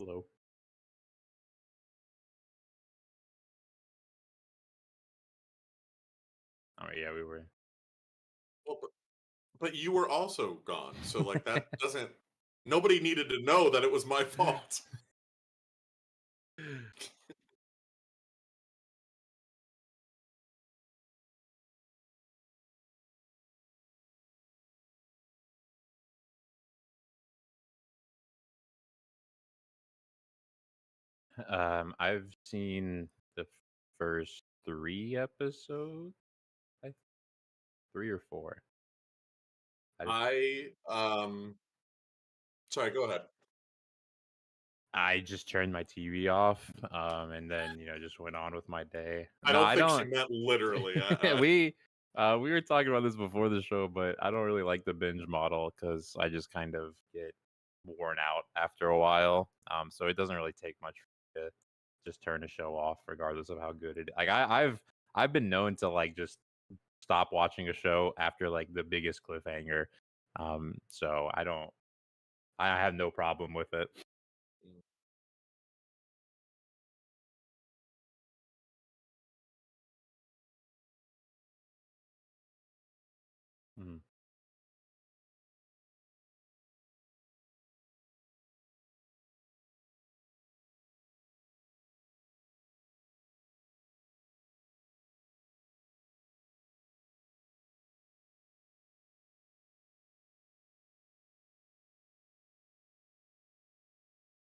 Hello. Oh yeah, we were. Well, but you were also gone, so, like, that doesn't nobody needed to know that it was my fault. I've seen the first 3 episodes, I 3 or 4. I just I, sorry, go ahead. I just turned my TV off, and then just went on with my day. I No, don't I think she don't. meant literally, We were talking about this before the show, but I don't really like the binge model because I just kind of get worn out after a while. So it doesn't really take much to just turn a show off, regardless of how good it. Like I've been known to like just stop watching a show after like the biggest cliffhanger. So I have no problem with it. Mhm.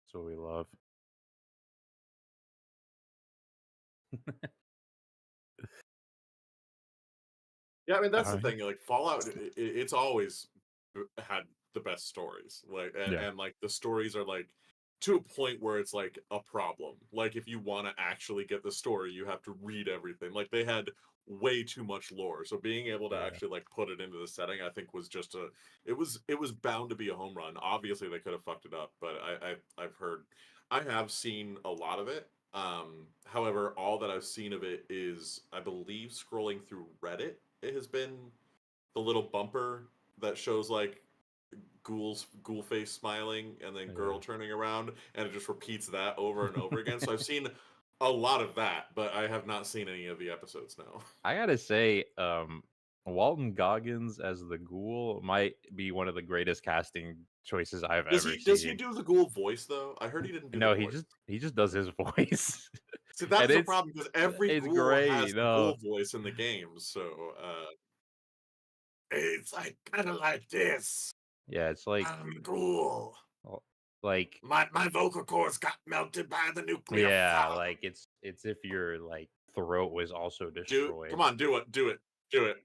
That's what we love. Yeah, I mean, that's the Alright. thing, like, Fallout, it's always had the best stories, like, Yeah. and, like, the stories are, like, to a point where it's, like, a problem. Like, if you wanna actually get the story, you have to read everything. Like, they had way too much lore, so being able to Yeah. actually, like, put it into the setting, I think was just it was bound to be a home run. Obviously, they could have fucked it up, but I've heard I have seen a lot of it. However, all that I've seen of it is, I believe, scrolling through Reddit, it has been the little bumper that shows like ghoul face smiling and then girl Yeah. turning around, and it just repeats that over and over again. So I've seen a lot of that, but I have not seen any of the episodes now. I gotta say, Walton Goggins as the Ghoul might be one of the greatest casting choices I've ever Does he seen. do the ghoul voice though? I heard he didn't do the No, he voice. just does his voice, See, and that's the problem because every it's ghoul has great. the ghoul No, voice in the game. So it's like kind of like this. yeah, it's like I'm the ghoul. uh, like My vocal cords got melted by the nuclear yeah, fog. like it's if your like throat was also Come destroyed. on, do it.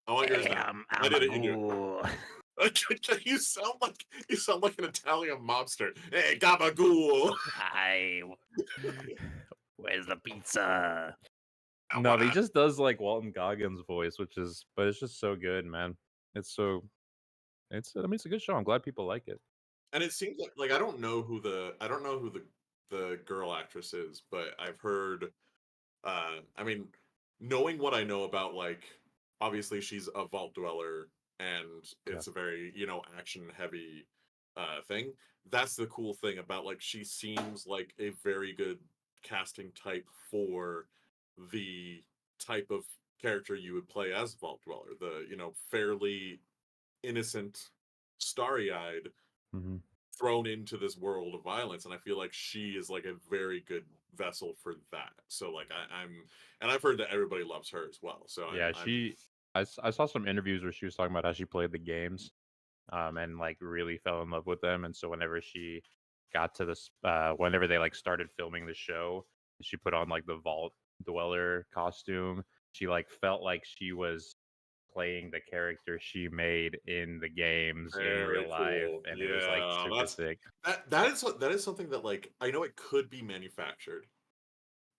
I want yours Hey, now. I I'm did a it. You do ghoul. it. You sound like an Italian mobster. Hey, gabagool. I where's the pizza? I No, but he wanna. just does like Walton Goggins' voice, but it's just so good, man. It's so I mean, it's a good show. I'm glad people like it. And it seems like I don't know who the girl actress is, but I've heard. I mean, knowing what I know about, like, obviously she's a vault dweller, and Yeah. it's a very, action heavy thing. That's the cool thing about, like, she seems like a very good casting type for the type of character you would play as a vault dweller. The, fairly innocent, starry eyed, Mhm. thrown into this world of violence, and I feel like she is like a very good vessel for that. So like I'm and I've heard that everybody loves her as well. So Yeah, I'm I saw some interviews where she was talking about how she played the games, and like really fell in love with them. And so whenever she got to this, whenever they like started filming the show, she put on like the Vault Dweller costume. She like felt like she was playing the character she made in the games in very real life, cool. and it was like Yeah, super sick. that is something that, like, I know it could be manufactured.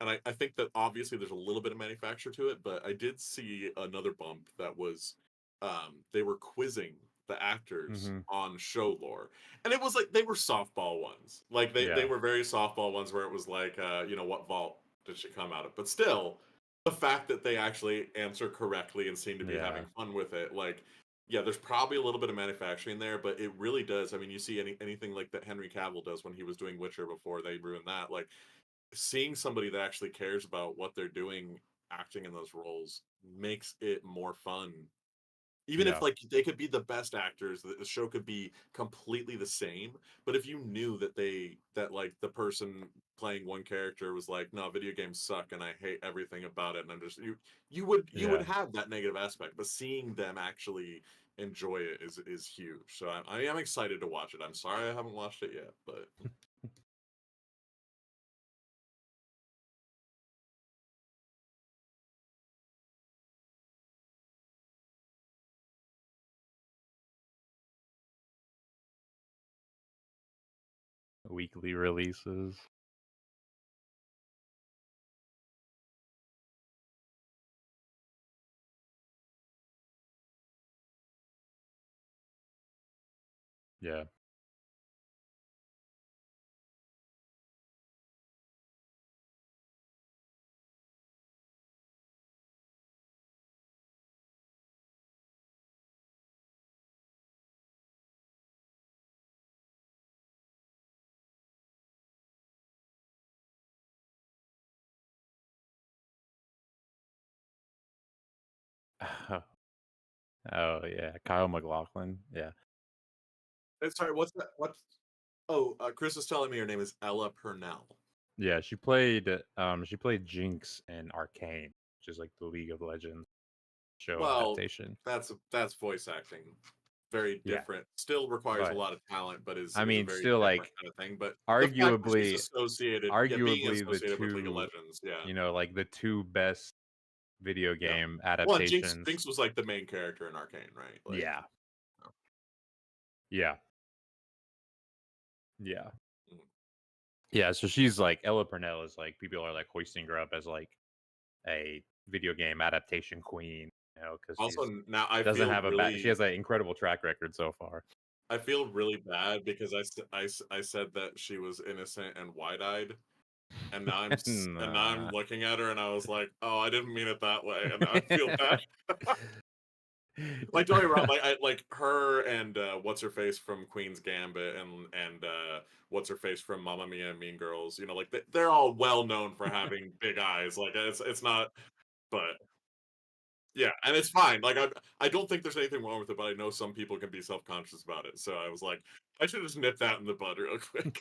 And I think that obviously there's a little bit of manufacture to it, but I did see another bump that was they were quizzing the actors Hmm. on show lore. And it was like they were softball ones. Like they Yeah, were very softball ones where it was like what vault did she come out of? But still, the fact that they actually answer correctly and seem to be having yeah, fun with it, like Yeah, there's probably a little bit of manufacturing there, but it really does. I mean, you see anything like that Henry Cavill does when he was doing Witcher before they ruined that. Like seeing somebody that actually cares about what they're doing, acting in those roles, makes it more fun. Even if Yeah, like they could be the best actors, the show could be completely the same. But if you knew that like the person playing one character was like, no, video games suck and I hate everything about it, and I'm just you would yeah. have that negative aspect. But seeing them actually enjoy it is huge. So I am excited to watch it. I'm sorry I haven't watched it yet, but Weekly releases. Yeah. Oh yeah, Kyle McLaughlin. Yeah, sorry, what's that? What's Oh, Chris is telling me her name is Ella Purnell. yeah. She played Jinx in Arcane, which is like the League of Legends show Well, adaptation. that's voice acting. Very Yeah, different. Still requires a but lot of talent, but is I is a mean, very still different like kind of thing. But the fact that she's arguably, associated, yeah, being arguably the associated with League of two, Legends, yeah, like the two best video yeah. game Well, and adaptations. Jinx was like the main character in Arcane, right? Like, Yeah, yeah, yeah, mm. yeah. So she's like Ella Purnell is like people are like hoisting her up as like a video game adaptation queen, because Also now she has an incredible track record so far. I feel really bad because I said that she was innocent and wide-eyed, and now I'm Nah. looking at her and I was like, oh, I didn't mean it that way, and now I feel bad. Like don't get me wrong, like her and what's her face from Queen's Gambit and what's her face from Mamma Mia and Mean Girls. You know, like they're all well known for having big eyes. Like it's not, but yeah, and it's fine. Like I don't think there's anything wrong with it, but I know some people can be self conscious about it. So I was like, I should just nip that in the bud real quick.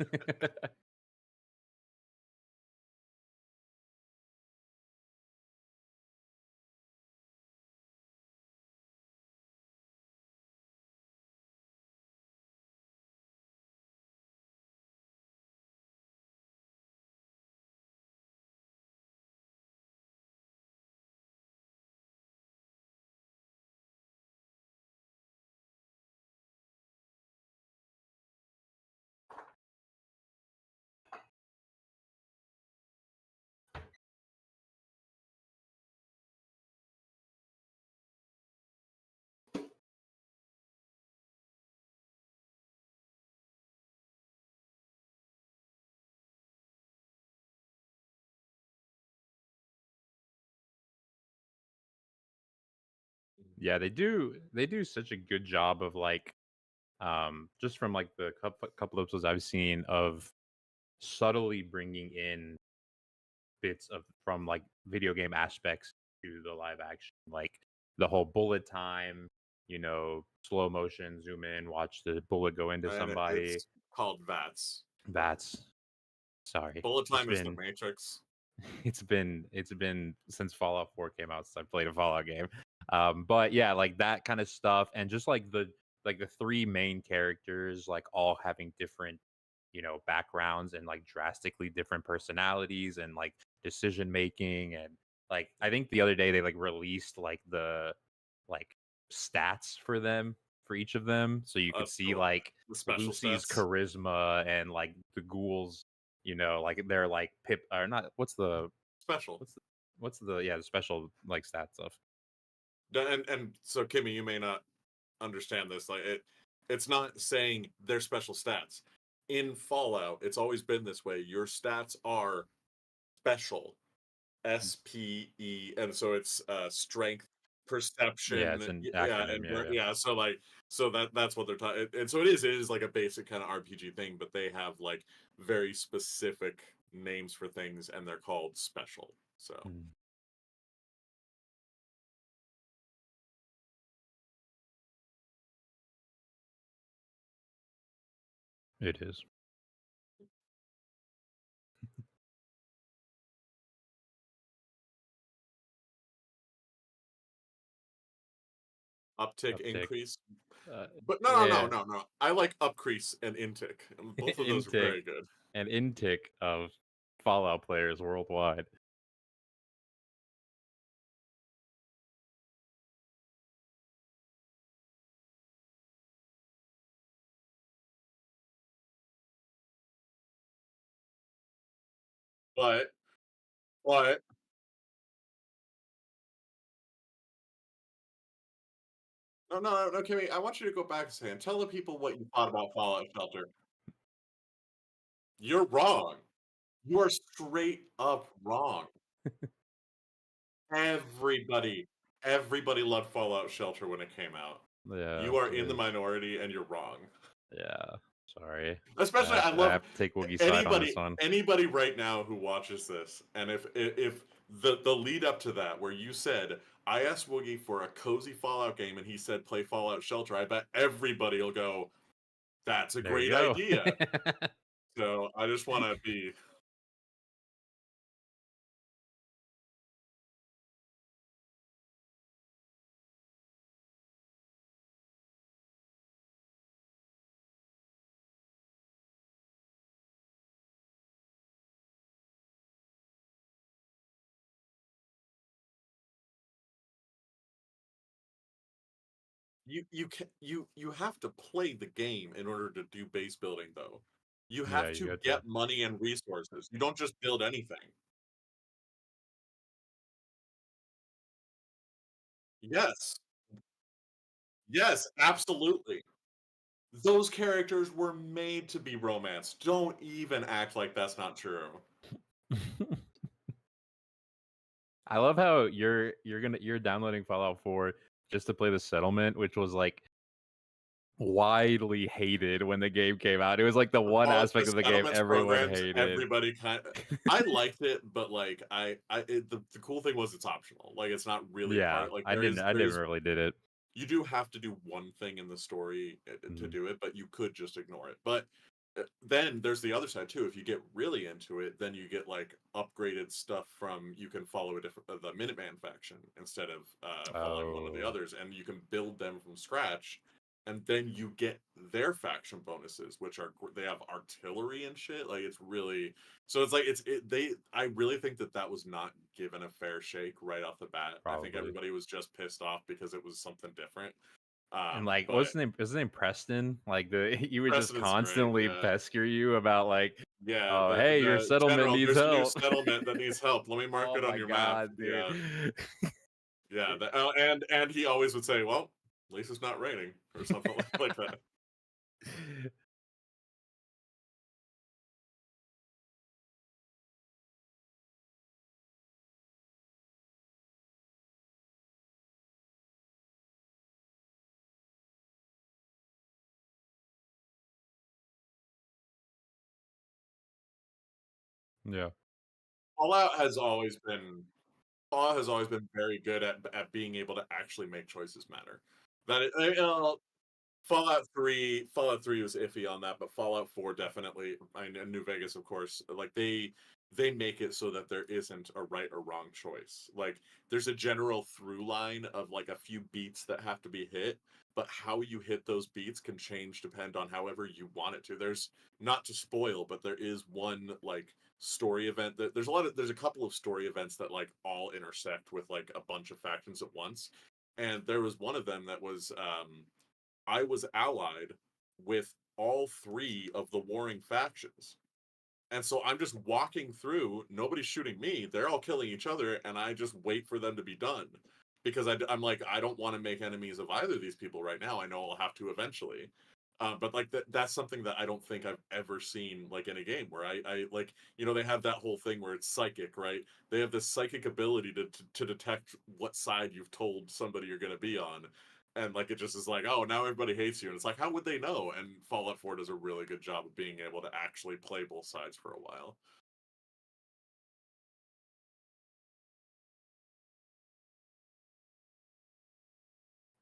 Yeah, they do such a good job of like just from like the couple episodes I've seen of subtly bringing in bits of from like video game aspects to the live action, like the whole bullet time, slow motion, zoom in, watch the bullet go into And somebody. it's called VATS, but That's sorry. bullet It's time is the been Matrix. it's been since Fallout 4 came out since I played a Fallout game. But yeah, like that kind of stuff, and just like the three main characters, like all having different, backgrounds and like drastically different personalities and like decision making, and like I think the other day they like released like the like stats for them for each of them, so you could see like The special Lucy's stats. charisma and like the ghouls, like they're like pip or not. Special. The special like stat stuff. And so Kimmy, you may not understand this. Like it's not saying they're special stats. In Fallout, it's always been this way. Your stats are special. SPE, and so it's strength, Yeah, perception, it's an yeah, acronym. and Yeah, yeah. yeah, so like, so that's what they're talking, and so it is like a basic kind of RPG thing, but they have like very specific names for things, and they're called special. So Mm, it is. uptick, Uptick. increase, Uh, but yeah. no. I like upcrease and intick. Both of those are Intick very good. and intick of Fallout players worldwide. But but no, Kimmy, I want you to go back a second. Tell the people what you thought about Fallout Shelter. You're wrong. You are straight up wrong. Everybody, everybody loved Fallout Shelter when it came out. Yeah, You are in the but minority and you're wrong. yeah. Sorry. Especially I I love have to take Woogie's side on this anybody one. anybody right now who watches this, and if the lead up to that where you said I asked Woogie for a cozy Fallout game and he said play Fallout Shelter, I bet everybody will go, that's a There you great go. idea. So I just want to be you have to play the game in order to do base building though. You Yeah, have you to got to. get money and resources. You don't just build anything. Yes. Yes, absolutely. Those characters were made to be romance. Don't even act like that's not true. I love how you're downloading Fallout 4 just to play the settlement, which was like widely hated when the game came out. It was like the one The aspect of the game settlements everyone programs, hated. everybody kind of, I liked it, but like the cool thing was it's optional. Like it's not really Yeah, part. Like I there never is really did it. you do have to do one thing in the story to Mhm. do it, but you could just ignore it. But then there's the other side too. If you get really into it, then you get like upgraded stuff from you can follow a different the Minuteman faction instead of following one of the Oh, others, and you can build them from scratch. And then you get their faction bonuses, which are they have artillery and shit. Like it's really so it's like they. I really think that that was not given a fair shake right off the bat. I think probably. everybody was just pissed off because it was something different. And like, But what's his name? Was his name Preston? Like the he would just precedent's great. constantly Yeah, pester you about like, yeah. oh, hey, your The settlement general, needs there's a new help. settlement that needs help. Let me mark Oh it on my your map. god, dude. Yeah, yeah. And he always would say, "Well, at least it's not raining" or something like that. Yeah. Fallout has always been Fallout has always been very good at being able to actually make choices matter. That Fallout 3 was iffy on that, but Fallout 4 definitely, and New Vegas, of course, like they make it so that there isn't a right or wrong choice. Like there's a general through line of like a few beats that have to be hit, but how you hit those beats can change depend on however you want it to. There's not to spoil, but there is one like story event that there's a couple of story events that like all intersect with like a bunch of factions at once. And there was one of them that was I was allied with all three of the warring factions. And so I'm just walking through, nobody's shooting me, they're all killing each other, and I just wait for them to be done. Because I'm like, I don't want to make enemies of either of these people right now. I know I'll have to eventually. But like that's something that I don't think I've ever seen like in a game where I like they have that whole thing where it's psychic, right? They have this psychic ability to detect what side you've told somebody you're going to be on, and like it just is like, oh, now everybody hates you, and it's like, how would they know? And Fallout 4 does a really good job of being able to actually play both sides for a while.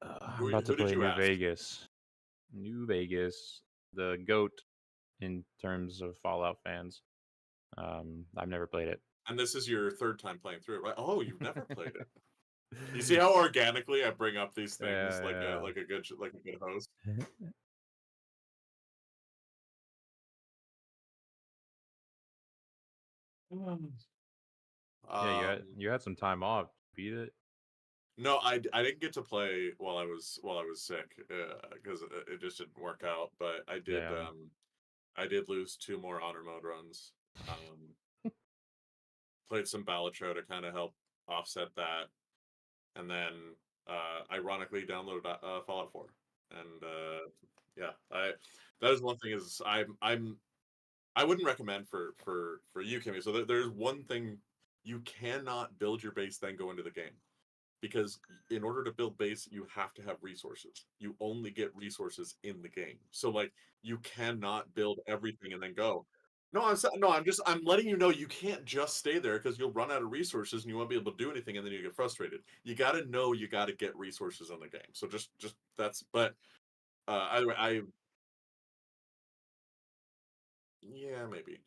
I'm about to Who did play you New ask? Vegas. New Vegas, the goat in terms of Fallout fans. I've never played it. And this is your third time playing through it, right? Oh, you've never played it. You see how organically I bring up these things Yeah, like a good host. yeah. Yeah, Um, you had some time off. Beat it. no, I didn't get to play while I was sick because it just didn't work out. But Damn. I did lose two more honor mode runs. Um, Played some Balatro to kind of help offset that, and then ironically downloaded Fallout 4. And yeah, I that is one thing is I wouldn't recommend for you, Kimmy. So there's one thing you cannot build your base then go into the game because in order to build base you have to have resources. You only get resources in the game. So like you cannot build everything and then go. No, I'm letting you know you can't just stay there because you'll run out of resources and you won't be able to do anything and then you get frustrated. You got to know you got to get resources in the game. So just that's but either way I yeah maybe.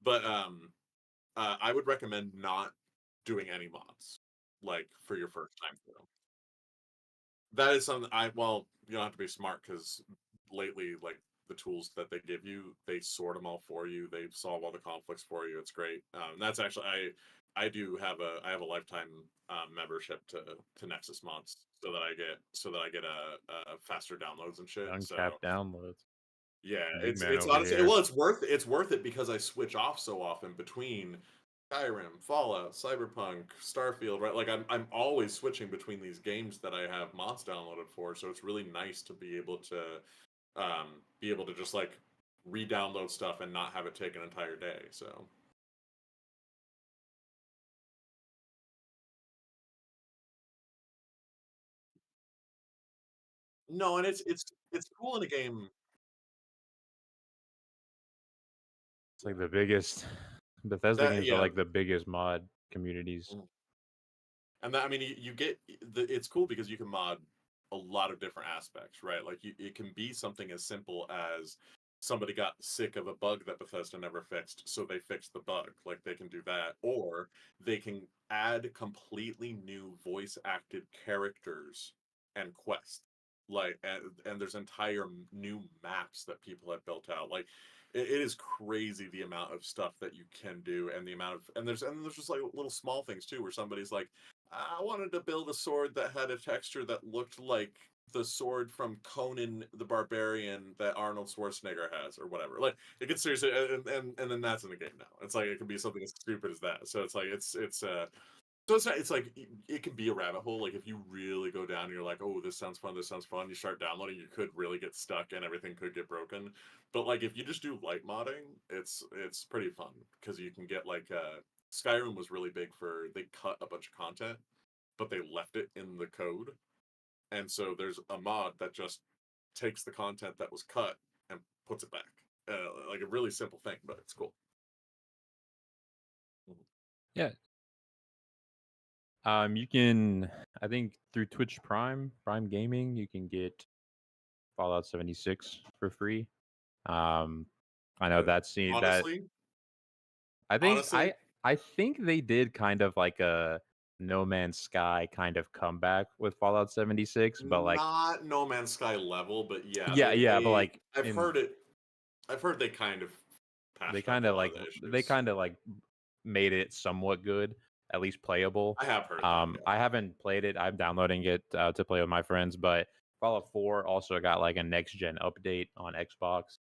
But I would recommend not doing any mods, like for your first time through. That is something well, you don't have to be smart because lately, like the tools that they give you, they sort them all for you. They solve all the conflicts for you. It's great. That's actually I have a lifetime membership to Nexus mods so that I get a faster downloads and shit. So Uncapped downloads. yeah, Big man it's over honestly here. well, it's worth it because I switch off so often between Skyrim, Fallout, Cyberpunk, Starfield, right? Like I'm always switching between these games that I have mods downloaded for, so it's really nice to be able to just like re-download stuff and not have it take an entire day. So no, and it's cool in a game It's like the biggest. Bethesda that games are yeah. like the biggest mod communities. And that, I mean, you get it's cool because you can mod a lot of different aspects, right? Like it can be something as simple as somebody got sick of a bug that Bethesda never fixed, so they fixed the bug. Like they can do that, or they can add completely new voice acted characters and quests. Like and there's entire new maps that people have built out. Like it is crazy the amount of stuff that you can do and the amount of and there's just like little small things too where somebody's like I wanted to build a sword that had a texture that looked like the sword from Conan the Barbarian that Arnold Schwarzenegger has, or whatever. Like it gets serious, and then that's in the game now. It's like it can be something as stupid as that. So it's like so it's not, it's like it can be a rabbit hole. Like if you really go down, and you're like, oh, this sounds fun. This sounds fun. You start downloading, you could really get stuck, and everything could get broken. But like if you just do light modding, it's pretty fun because you can get like Skyrim was really big for they cut a bunch of content, but they left it in the code, and so there's a mod that just takes the content that was cut and puts it back. Like a really simple thing, but it's cool. Mhm. Yeah. You can, I think, through Twitch Prime Gaming, you can get Fallout 76 for free. Um, I know Uh, that's seen that. honestly, I think honestly, I think they did kind of like a No Man's Sky kind of comeback with Fallout 76, but like not No Man's Sky level, but yeah, yeah, yeah, but like I've in heard it. I've heard they kind of they patched up kind a of lot like of the they issues. kind of like made it somewhat good, at least playable. I have heard that, yeah, I haven't played it. I'm downloading it to play with my friends, but Fallout 4 also got like a next gen update on Xbox.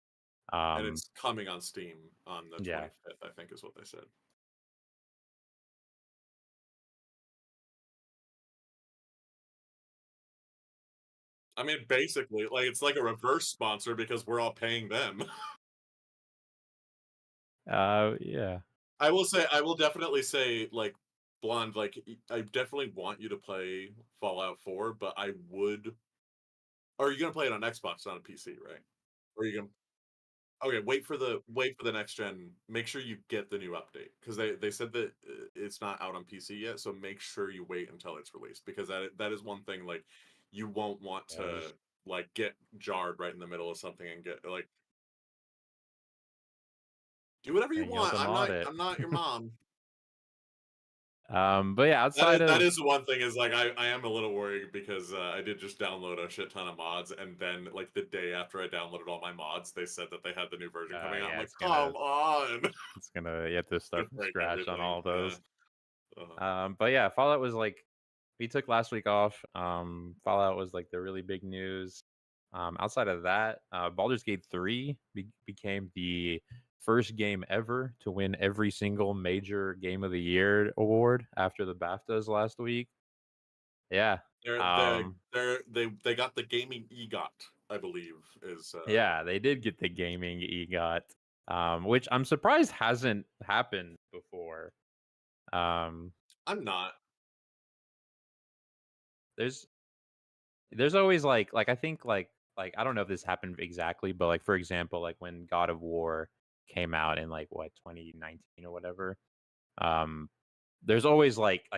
and Um, it's coming on Steam on the yeah, 25th, I think, is what they said. I mean, basically, like, it's like a reverse sponsor because we're all paying them. Yeah. I will definitely say, like, Blonde, like, I definitely want you to play Fallout 4, but I would or are you gonna play it on Xbox, not on PC, right? Or are you gonna okay, wait for the next gen. Make sure you get the new update because they said that it's not out on PC yet. So make sure you wait until it's released because that is one thing like you won't want Yeah, to like get jarred right in the middle of something and get like do whatever you and you know want. to mod I'm it. not your mom. But yeah, outside That of is the one thing is like I am a little worried because I did just download a shit ton of mods and then like the day after I downloaded all my mods they said that they had the new version coming out. I'm yeah, like, come on, you have to gonna start from break scratch on everything. all Yeah. those. Uh-huh. But yeah, Fallout was like we took last week off. Fallout was like the really big news. Outside of that, Baldur's Gate 3 became the first game ever to win every single major game of the year award after the BAFTAs last week. Yeah. Um, They got the gaming EGOT, I believe, is yeah, they did get the gaming EGOT, which I'm surprised hasn't happened before. Um, I'm not. there's There's always I think I don't know if this happened exactly, but like for example, like when God of War came out in like what 2019 or whatever, um, there's always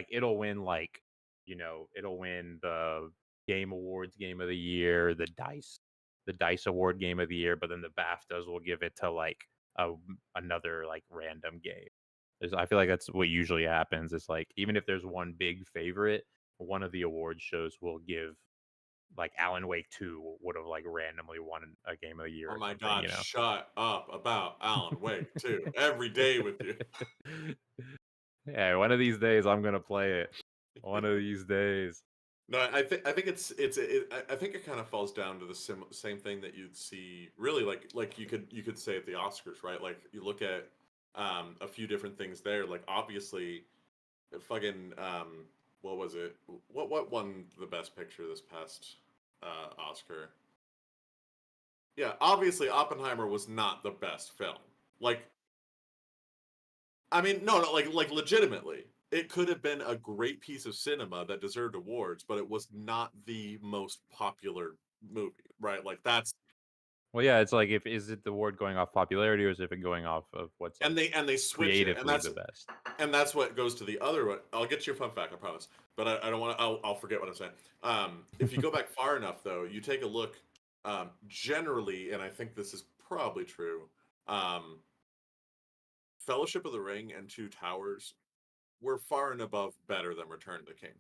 it'll win it'll win the Game Awards Game of the Year, the Dice Award Game of the Year, but then the BAFTAs will give it to another like random game. I feel like that's what usually happens. It's like even if there's one big favorite, one of the award shows will give like Alan Wake 2 would have like randomly won a game of the year Oh or my something, god, shut up about Alan Wake too. Every day with you. Yeah, one of these days I'm gonna play it. One of these days. No, I think I think it kind of falls down to the same thing that you'd see really like you could say at the Oscars, right? Like you look at a few different things there. Like obviously, fucking what was it? What won the best picture this past Oscar? Yeah, obviously Oppenheimer was not the best film. Like I mean, no, like legitimately. It could have been a great piece of cinema that deserved awards, but it was not the most popular movie, right? Like that's Well, yeah, it's like if is it the award going off popularity or is it going off of what's like and they switch it, creatively the best? and that's what goes to the other one. I'll get you a fun fact, I promise, but I don't want to. I'll forget what I'm saying. If you go back far enough, though, you take a look. Generally, and I think this is probably true. Um, Fellowship of the Ring and Two Towers were far and above better than Return of the King.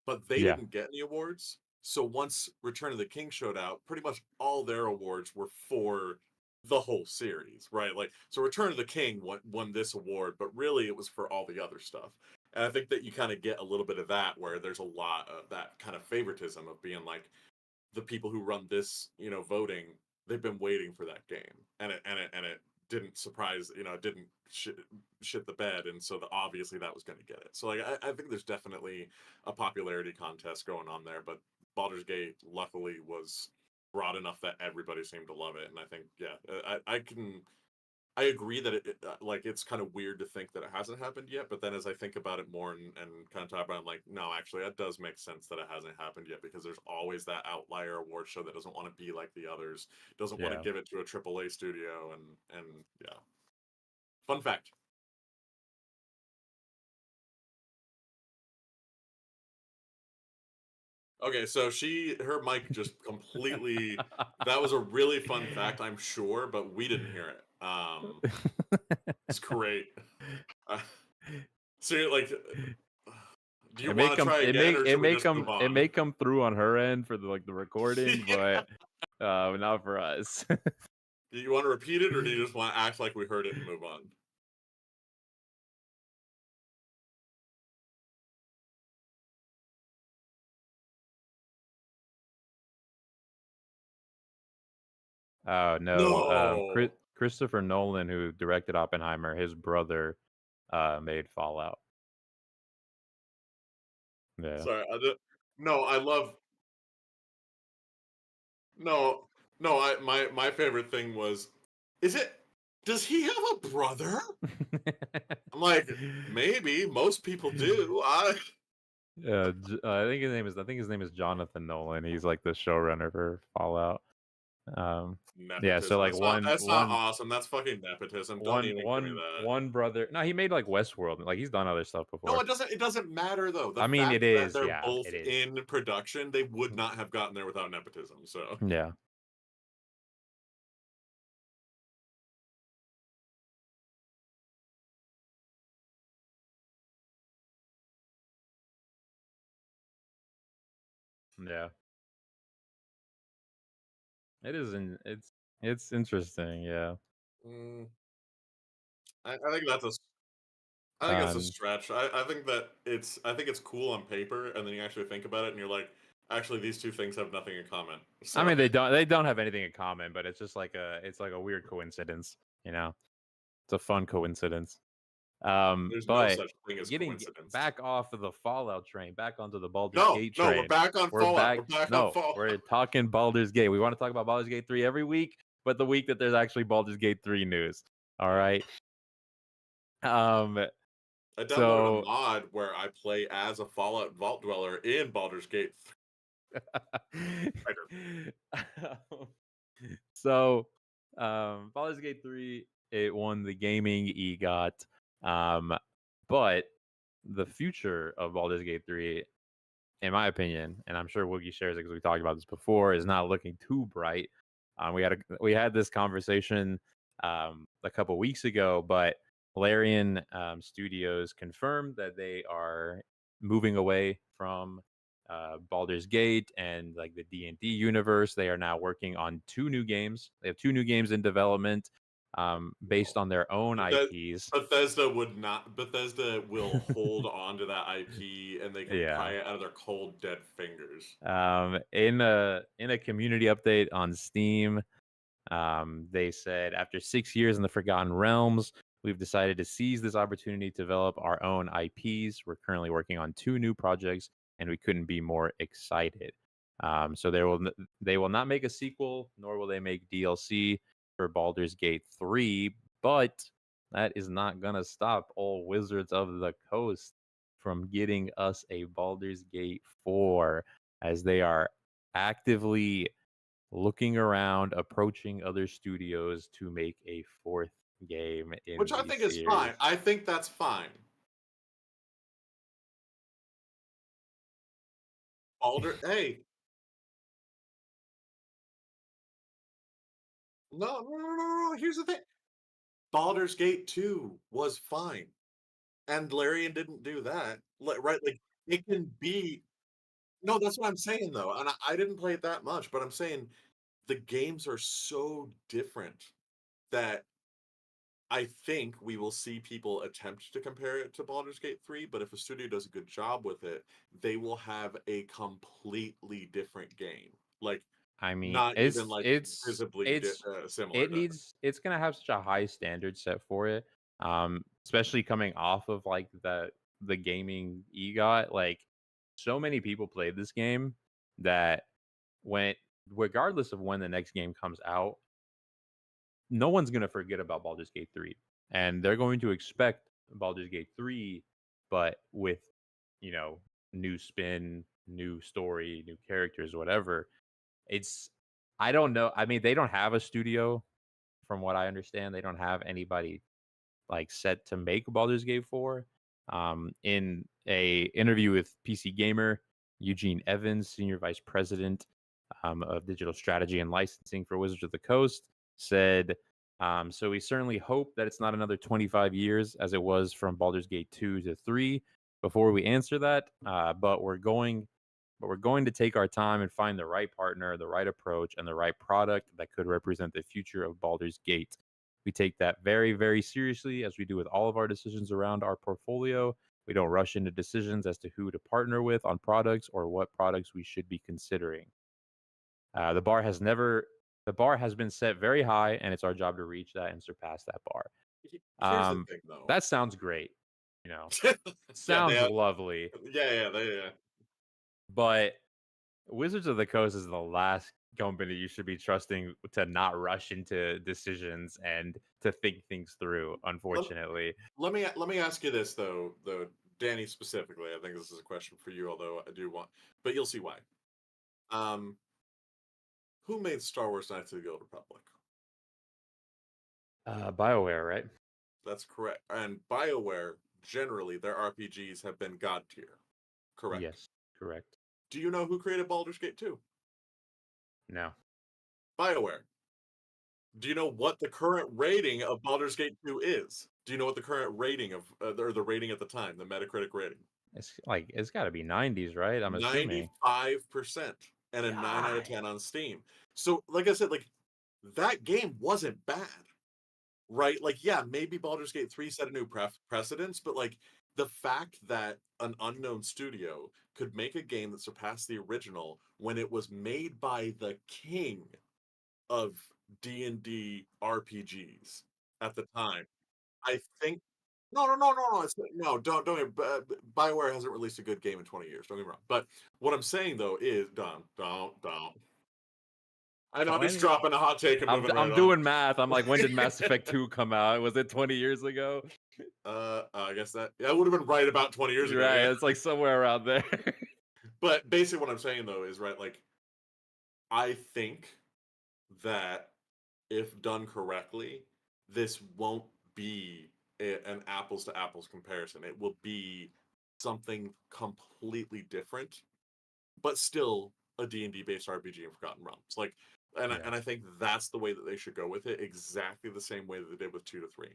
But they Yeah. didn't get any awards. So once Return of the King showed out, pretty much all their awards were for the whole series, right? Like, so Return of the King won this award, but really it was for all the other stuff. And I think that you kind of get a little bit of that where there's a lot of that kind of favoritism of being like, the people who run this, voting, they've been waiting for that game, and it didn't surprise, it didn't shit the bed, and so obviously that was going to get it. So like, I think there's definitely a popularity contest going on there, but Baldur's Gate luckily was broad enough that everybody seemed to love it, and I think yeah, I agree that like it's kind of weird to think that it hasn't happened yet, but then as I think about it more and kind of talk about it, I'm like, no, actually, that does make sense that it hasn't happened yet because there's always that outlier award show that doesn't want to be like the others, doesn't want to Yeah. give it to a AAA studio, and yeah. Fun fact. Okay, so her mic just completely. That was a really fun fact, I'm sure, but we didn't hear it. It's great. Uh, so you're like, do you It may want to come try again, or should we just move it on? may come through on her end for the recording, Yeah. but not for us. Do you want to repeat it, or do you just want to act like we heard it and move on? Oh no. No. Christopher Nolan, who directed Oppenheimer, his brother made Fallout. Yeah. Sorry. No, I love. No, no. My favorite thing was, is it? Does he have a brother? I'm like, maybe most people do. Yeah, I think his name is Jonathan Nolan. He's like the showrunner for Fallout. Um, yeah, so Nepotism. like That's not awesome. That's fucking nepotism. Don't even give me that. one brother. No, he made like Westworld. Like he's done other stuff No, before. it doesn't matter though. The I mean, it fact that is. they're Yeah, both it is. in production, they would not have gotten there without nepotism. So Yeah, yeah. It is. It's interesting. Yeah. mm, I think that's a I think it's a Um, stretch. I think it's cool on paper, and then you actually think about it, and you're like, actually, these two things have nothing in common. I So mean, they don't have anything in common, but it's like a weird coincidence. You know, it's a fun coincidence. there's no But such thing as getting coincidence. back off of the Fallout train, back onto the Baldur's No, Gate no, we're train. back on We're Fallout. back. We're back on No, we're Fallout. talking Baldur's Gate. We want to talk about Baldur's Gate 3 every week, but the week that there's actually Baldur's Gate 3 news. All Yeah. right. Um, I downloaded a so mod where I play as a Fallout Vault Dweller in Baldur's Gate. Fighter. so Baldur's Gate 3, it won the gaming EGOT. But the future of Baldur's Gate 3, in my opinion, and I'm sure Woogie shares it because we talked about this before, is not looking too bright. We had this conversation a couple weeks ago, but Larian Studios confirmed that they are moving away from Baldur's Gate and like the D&D universe. They are now working on two new games. They have two new games in development based on their own IPs. Bethesda would not. Bethesda will hold on to that IP, and they can pry Yeah. it out of their cold, dead fingers. In a community update on Steam, they said after 6 years in the Forgotten Realms, we've decided to seize this opportunity to develop our own IPs. We're currently working on two new projects, and we couldn't be more excited. So they will not make a sequel, nor will they make DLC for Baldur's Gate 3, but that is not gonna stop all Wizards of the Coast from getting us a Baldur's Gate 4, as they are actively looking around, approaching other studios to make a fourth game in Which I the think is fine. series. I think that's fine. Hey, no. Here's the thing. Baldur's Gate 2 was fine, and Larian didn't do that. Right? Like it can be. No, that's what I'm saying though, and I didn't play it that much, but I'm saying the games are so different that I think we will see people attempt to compare it to Baldur's Gate 3, but if a studio does a good job with it, they will have a completely different game. Like, I mean, not even like visibly similar to. it's gonna have such a high standard set for it. Especially coming off of like the gaming EGOT, like so many people played this game that when regardless of when the next game comes out, no one's going to forget about Baldur's Gate 3. And they're going to expect Baldur's Gate 3, but with, you know, new spin, new story, new characters, whatever. It's, I don't know. I mean, they don't have a studio, from what I understand. They don't have anybody like set to make Baldur's Gate 4. In a interview with PC Gamer, Eugene Evans, senior vice president of digital strategy and licensing for Wizards of the Coast, said, "So we certainly hope that it's not another 25 years as it was from Baldur's Gate 2 to 3 before we answer that. But we're going to take our time and find the right partner, the right approach, and the right product that could represent the future of Baldur's Gate. We take that very, very seriously, as we do with all of our decisions around our portfolio. We don't rush into decisions as to who to partner with on products or what products we should be considering. The bar has never the bar has been set very high, and it's our job to reach that and surpass that bar." Here's the thing, though. That sounds great. You know, Yeah, sounds lovely, yeah, but Wizards of the Coast is the last company you should be trusting to not rush into decisions and to think things through, Let, unfortunately. let me ask you this though, Danny specifically. I think this is a question for you, although I do want, but you'll see why. Um, who made Star Wars: Knights of the Old Republic? BioWare, right? That's correct. And BioWare, generally, their RPGs have been god tier. Correct. Yes, correct. Do you know who created Baldur's Gate 2? No. BioWare. Do you know what the current rating of Baldur's Gate 2 is? Do you know what the current rating of, or the rating at the time, the Metacritic rating? It's got to be 90s, right? I'm assuming. 95% and a 9 out of God. 10 on Steam. So, like I said, like that game wasn't bad, right? Like, yeah, maybe Baldur's Gate 3 set a new precedence, but like the fact that an unknown studio could make a game that surpassed the original when it was made by the king of D&D RPGs at the time. I think no, no, don't get BioWare hasn't released a good game in 20 years, don't get me wrong. But what I'm saying though is don't. I know I'm just 20? dropping a hot take and moving right I'm on. doing math. I'm like, when did Mass Effect 2 come out? Was it 20 years ago? I guess that would have been right about 20 years ago, Right. yeah. It's like somewhere around there. But basically what I'm saying though is right, like I think that if done correctly, this won't be an apples to apples comparison. It will be something completely different, but still a D&D based RPG in Forgotten Realms. Like, Yeah. and I think that's the way that they should go with it, exactly the same way that they did with 2 to 3.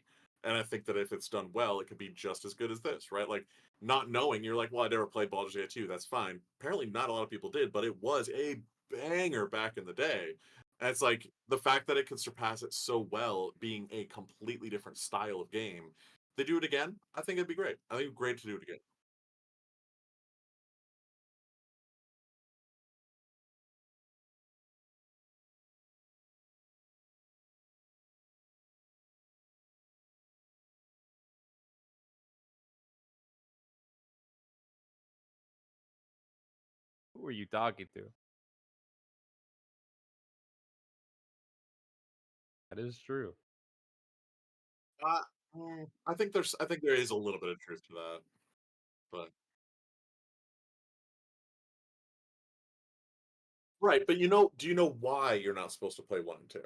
And I think that if it's done well, it could be just as good as this, right? Like, not knowing, you're like, well, I never played Baldur's Gate 2. That's fine. Apparently, not a lot of people did, but it was a banger back in the day. And it's like the fact that it could surpass it so well, being a completely different style of game. They do it again, I think it'd be great. I think it'd be great to do it again. Who are you talking to? That is true. Uh, I think there is a little bit of truth to that, but right. But do you know why you're not supposed to play 1 and 2?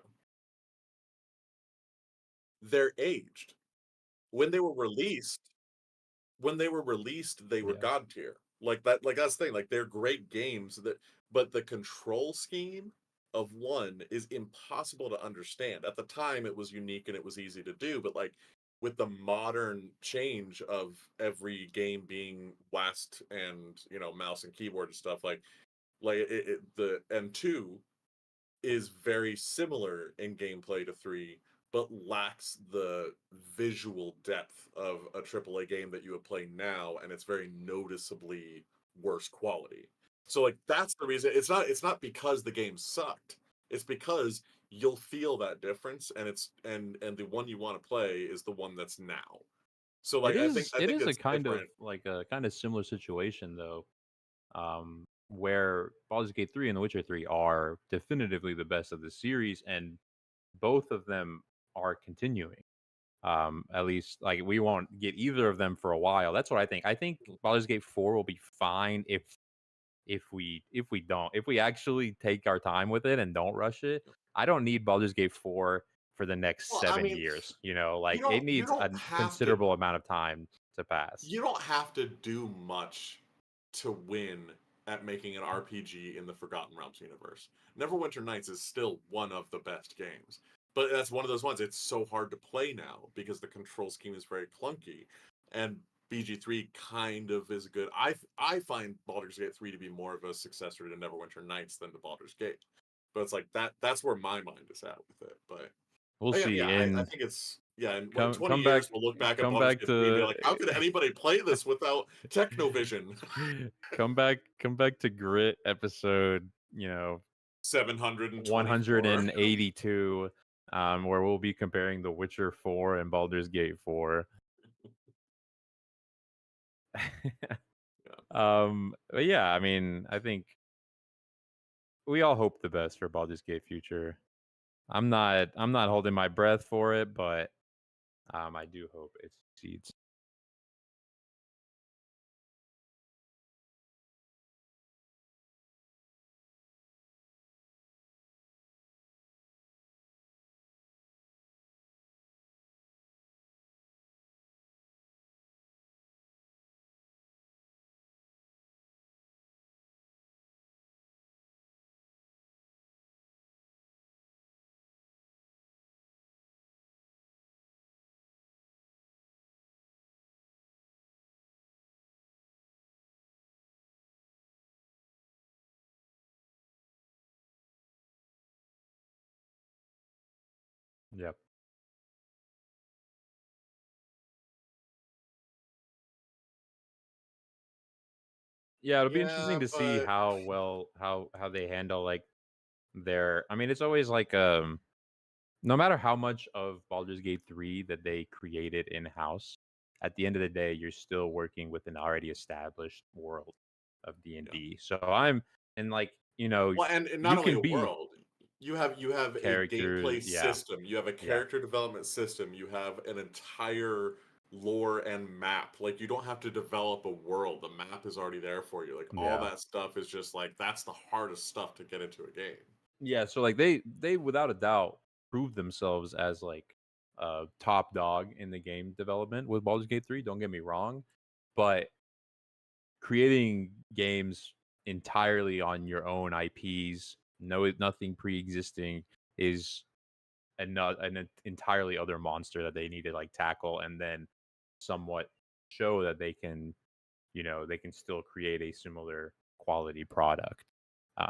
They're aged. When they were released, they were Yeah. god tier. Like that, like that's the thing. Like they're great games that, but the control scheme of 1 is impossible to understand. At the time, it was unique and it was easy to do, but like with the modern change of every game being WASD and mouse and keyboard and stuff, like the M2 is very similar in gameplay to 3, but lacks the visual depth of a AAA game that you would play now, and it's very noticeably worse quality. So like that's the reason. It's not because the game sucked. It's because you'll feel that difference, and and the one you want to play is the one that's now. So It like is I it think is a it's kind of different. like a kind of similar situation though. Where Baldur's Gate 3 and The Witcher 3 are definitively the best of the series, and both of them are continuing. At least like we won't get either of them for a while. That's what I think. I think Baldur's Gate 4 will be fine if we actually take our time with it and don't rush it. I don't need Baldur's Gate 4 for the next Well, I 7 mean, years, like you it don't you needs a don't have to considerable amount of time to pass. you don't have to do much to win at making an RPG in the Forgotten Realms universe. Neverwinter Nights is still one of the best games, but that's one of those ones. It's so hard to play now because the control scheme is very clunky, and BG3 kind of is good. I find Baldur's Gate 3 to be more of a successor to Neverwinter Nights than to Baldur's Gate, but it's like that's where my mind is at with it. But We'll yeah, see. I And think it's yeah. In come 20 come years, back we'll look back at come Baldur's back Gate 3 and be to like, how could anybody play this without Technovision? come back to Grit episode, 724. 182, where we'll be comparing The Witcher 4 and Baldur's Gate 4. Yeah. But yeah, I mean, I think we all hope the best for Baldur's Gate future. I'm not holding my breath for it, but I do hope it succeeds. Yep. Yeah, it'll be Yeah, interesting to see but how well how they handle like their. I mean, it's always like no matter how much of Baldur's Gate 3 that they created in house, at the end of the day, you're still working with an already established world of D and yeah. D. So I'm and like Well, and not you only can a be world, you have a characters. gameplay Yeah, system, you have a yeah, character development system, you have an entire lore and map. Like you don't have to develop a world. The map is already there for you. Like all yeah. that stuff is just like that's the hardest stuff to get into a game. Yeah, so like they without a doubt proved themselves as like top dog in the game development with Baldur's Gate 3, don't get me wrong, but creating games entirely on your own IPs, no nothing pre-existing is an entirely other monster that they need to like tackle and then somewhat show that they can, they can still create a similar quality product. Uh,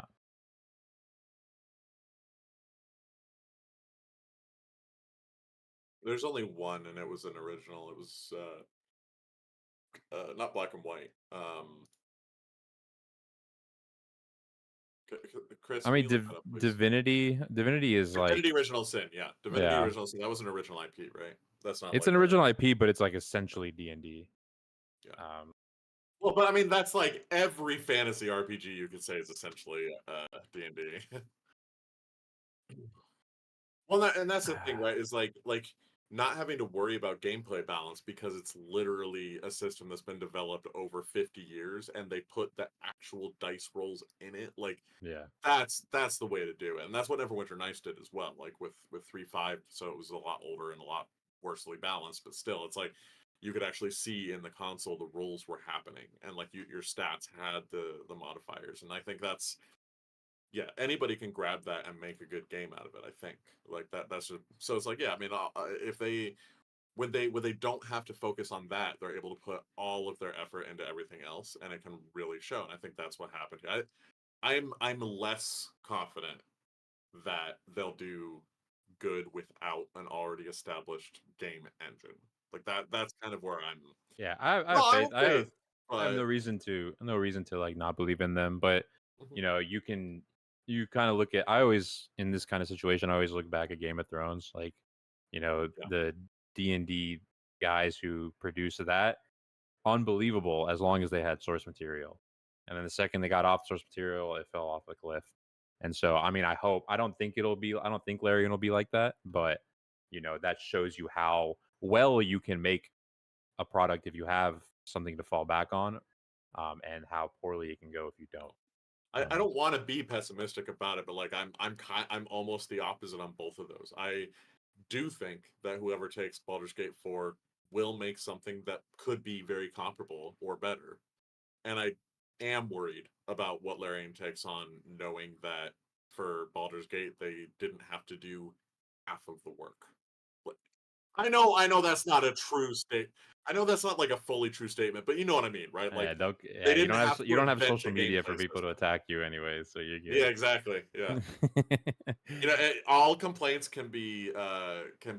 There's only one, and it was an original. It was not black and white. Chris, I can mean, you look that up, please? Divinity is Divinity like, Original Sin, yeah. Divinity yeah, Original Sin. That was an original IP, right? That's not it's like an a original IP, but it's like essentially D and D. yeah. Um, Well, but I mean, that's like every fantasy RPG you could say is essentially D&D. Well, and that's the thing, right? Is like not having to worry about gameplay balance because it's literally a system that's been developed over 50 years, and they put the actual dice rolls in it. Like yeah, that's the way to do it, and that's what Neverwinter Nights did as well. Like with 3.5, so it was a lot older and a lot worsely balanced, but still, it's like you could actually see in the console the rolls were happening, and like your stats had the modifiers, and I think that's yeah, anybody can grab that and make a good game out of it. I think like that's just, so it's like yeah, I mean, if they when they don't have to focus on that, they're able to put all of their effort into everything else, and it can really show. And I think that's what happened here. I'm less confident that they'll do good without an already established game engine. Like that's kind of where I'm. yeah. I have Well, I faith. have faith, I have but no reason to like not believe in them. But mhm, you kind of look at. I always in this kind of situation. I always look back at Game of Thrones, like yeah, the D&D guys who produced that unbelievable as long as they had source material. And then the second they got off source material, it fell off a cliff. And so, I mean, I don't think Larian will be like that, but that shows you how well you can make a product if you have something to fall back on, and how poorly it can go if you don't. I Um, don't want to be pessimistic about it, but like I'm almost the opposite on both of those. I do think that whoever takes Baldur's Gate 4 will make something that could be very comparable or better. And I am worried about what Larian takes on, knowing that for Baldur's Gate they didn't have to do half of the work. Like, I know that's not a true state. I know that's not like a fully true statement, but you know what I mean, right? Like yeah, they didn't have you to don't have invent social a media for gameplay people to system. attack you anyway, so you're Yeah, good. exactly. Yeah. All complaints can be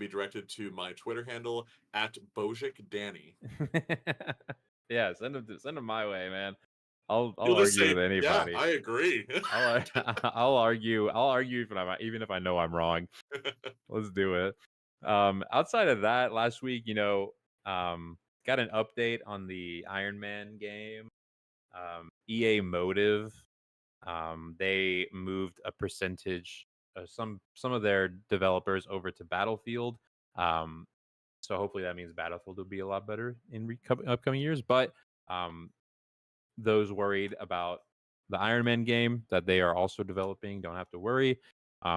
directed to my Twitter handle at Bojic Danny. Yeah, send them my way, man. I'll You'll just argue say, with "Yeah, anybody. I agree." I'll argue even if I know I'm wrong. Let's do it. Outside of that, last week, got an update on the Iron Man game. EA Motive They moved a percentage, some of their developers over to Battlefield. Um, so hopefully that means Battlefield will be a lot better in upcoming years. But um, those worried about the Iron Man game that they are also developing don't have to worry.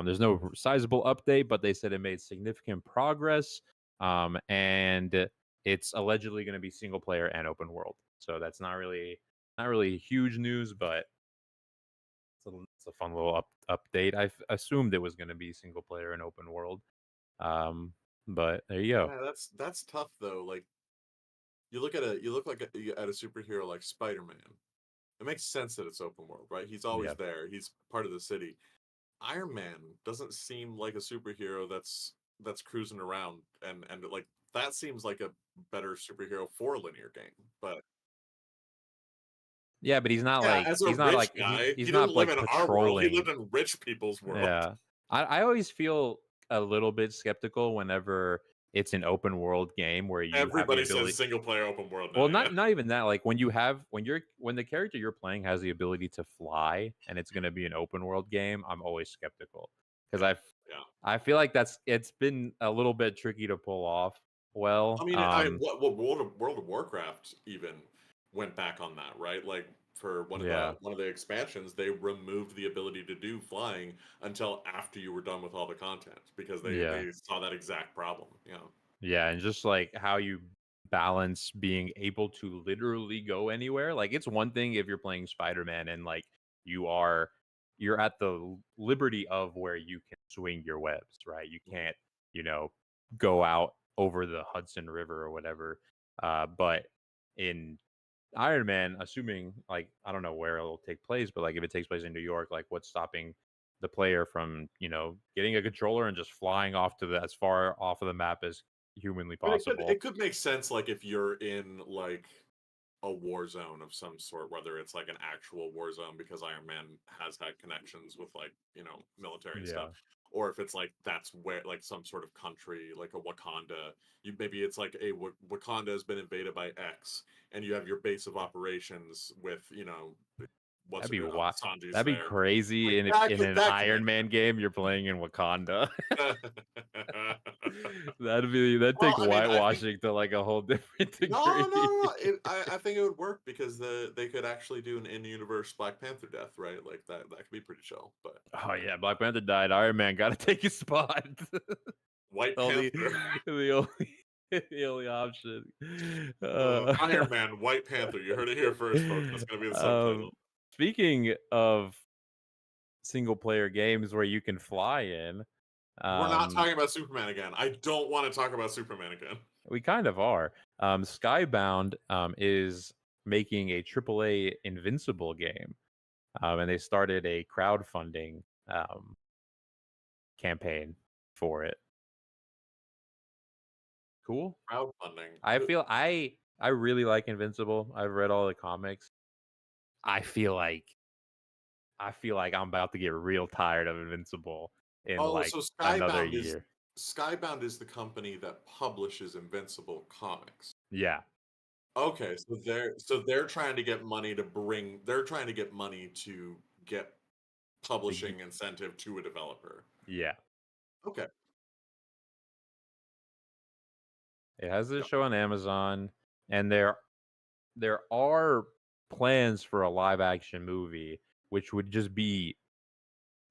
There's no sizable update, but they said it made significant progress, and it's allegedly going to be single player and open world. So that's not really huge news, but it's a fun little update. I assumed it was going to be single player and open world, but there you go. Yeah, that's tough though. Like you look like at a superhero like Spider-Man. It makes sense that it's open world, right? He's always Yeah. there. He's part of the city. Iron Man doesn't seem like a superhero that's cruising around and like that seems like a better superhero for a linear game. But Yeah, but he's not yeah, like as a he's not rich like guy, he's he didn't not live like in our world. He lived patrolling. in rich people's world. Yeah. I always feel a little bit skeptical whenever it's an open world game where you have the Everybody says ability. single player open world Well, now. Yeah, not even that. Like when the character you're playing has the ability to fly and it's going to be an open world game, I'm always skeptical because yeah, yeah. I feel like it's been a little bit tricky to pull off. I Well, mean, what World of Warcraft even went back on that, right? Like for yeah, one of the expansions, they removed the ability to do flying until after you were done with all the content because yeah. they saw that exact problem. Yeah. Yeah, and just like how you balance being able to literally go anywhere. Like it's one thing if you're playing Spider-Man and like you are you're at the liberty of where you can swing your webs, right? You Mhm. can't, you know, go out over the Hudson River or whatever. But in Iron Man, assuming like I don't know where it'll take place, but like if it takes place in New York, like what's stopping the player from, getting a controller and just flying off to the as far off of the map as humanly I mean, possible. it could make sense like if you're in like a war zone of some sort, whether it's like an actual war zone because Iron Man has had connections with like, military and stuff. Yeah. Or if it's like that's where like some sort of country, like a Wakanda, you maybe it's like a Wakanda has been invaded by X, and you have your base of operations with what's That'd her be name, wi Sanji's That'd be there. Like crazy in that in could an that could Iron make Man game, you're playing in Wakanda. sense. That'd take Well, I mean, I think whitewashing to like a whole different no, no, degree. no. I think it would work because they could actually do an in-universe Black Panther death, right? Like that could be pretty chill. But Oh yeah, Black Panther died. Iron Man gotta take his spot. White only Panther, the only the only option. Iron Man, White Panther. You heard it here first, folks. That's gonna be the um, subtitle. speaking of single player games where you can fly in, We're not um, talking about Superman again. I don't want to talk about Superman again. we kind of are. Skybound is making a AAA Invincible game, and they started a crowdfunding um, campaign for it. Cool. Crowdfunding. I really like Invincible. I've read all the comics. I feel like I'm about to get real tired of Invincible in Oh, like so another year. Skybound is the company that publishes Invincible comics. Yeah. Okay, so they're trying to get money to bring. They're trying to get money to get The g- publishing incentive to a developer. yeah. Okay. It has this Yep. show on Amazon, and there are plans for a live action movie, which would just be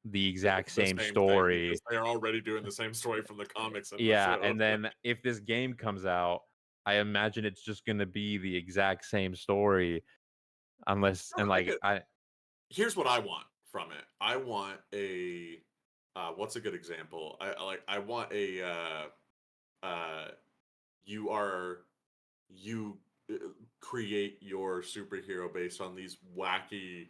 the exact The same same thing because story. they're already doing the same story from the comics in the Yeah, show. and then if this game comes out, I imagine it's just gonna be the exact same story, unless No, and I like get. I Here's what I want from it. I want a. What's a good example? I want a. Uh, you are you create your superhero based on these wacky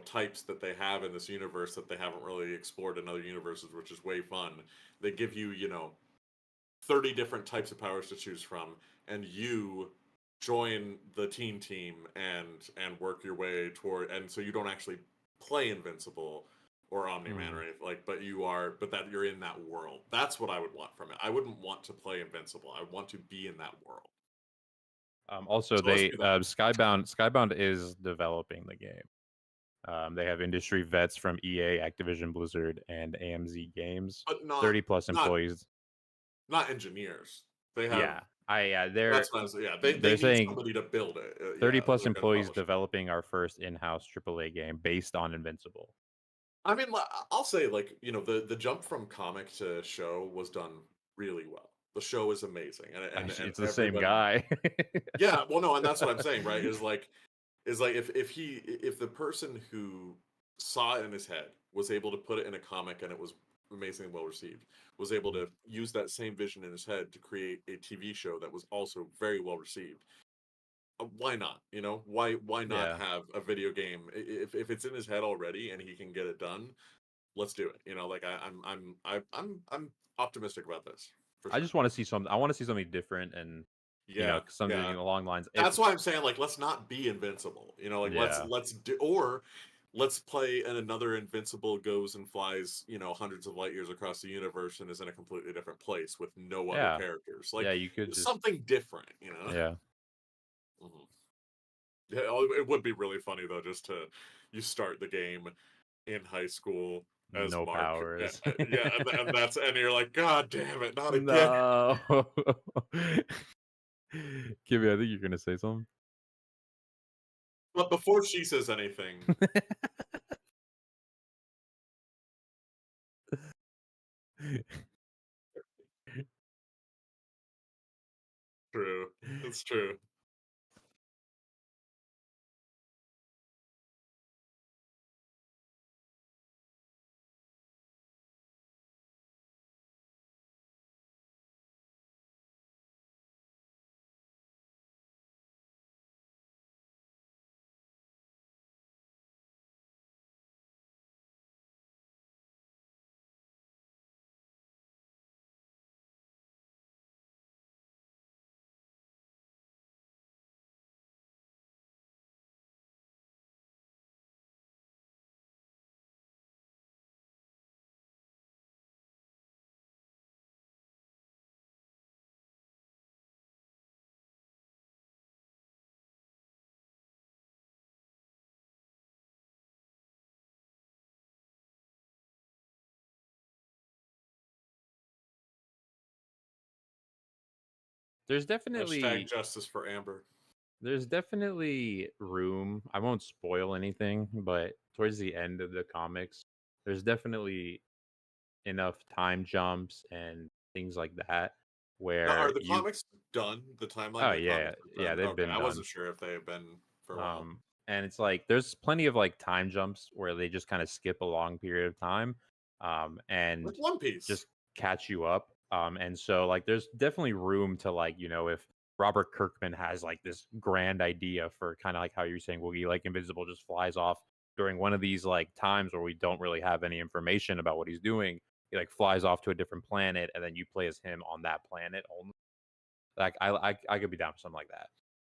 types that they have in this universe that they haven't really explored in other universes, which is way fun. They give you 30 different types of powers to choose from, and you join the team and work your way toward, and so you don't actually play Invincible or Omni-Man or mm. anything like, but that you're in that world. That's what I would want from it. I wouldn't want to play Invincible. I want to be in that world. Also So let's they do that. Skybound is developing the game. They have industry vets from EA, Activision Blizzard, and AMZ Games. but 30 plus not employees. not engineers. They have Yeah, they're that's what I was, yeah. They they're need saying somebody to build it. 30 Yeah, plus they're gonna employees publish it. developing our first in-house AAA game based on Invincible. I mean, I'll say, like, the jump from comic to show was done really well. The show is amazing, and It's the same everybody. guy. Yeah, well, no, and that's what I'm saying, right? Is like if the person who saw it in his head was able to put it in a comic and it was amazingly well received, was able to use that same vision in his head to create a TV show that was also very well received. Why not? Why not Yeah. have a video game if it's in his head already and he can get it done? Let's do it. Like I'm optimistic about this for I sure. just want to see something. I want to see something different and Yeah, something yeah. along the lines if That's why I'm saying, like, let's not be invincible. Like, yeah. let's do, or let's play and another Invincible goes and flies, hundreds of light years across the universe and is in a completely different place with no other Yeah. characters. Like, Yeah, you could just something different. yeah. Mhm. Yeah, it would be really funny though, just to you start the game in high school as No Mark. powers. Yeah, and you're like, God damn it, not again. No. Kimmy, I think you're gonna say something. But before she says anything, true, it's true. there's Hashtag definitely justice for Amber. there's definitely room. I won't spoil anything, but towards the end of the comics, there's definitely enough time jumps and things like that Now, where are the you comics done? The timeline oh of the yeah, comics is yeah, done? they've Okay, been I done. wasn't sure if they have been for a while. And it's like there's plenty of like time jumps where they just kind of skip a long period of time, Like and One Piece. just catch you up. And so like there's definitely room to like if Robert Kirkman has like this grand idea for kind of like how you're saying Woogie, like Invincible just flies off during one of these like times where we don't really have any information about what he's doing. He like flies off to a different planet, and then you play as him on that planet only. Like I could be down for something like that.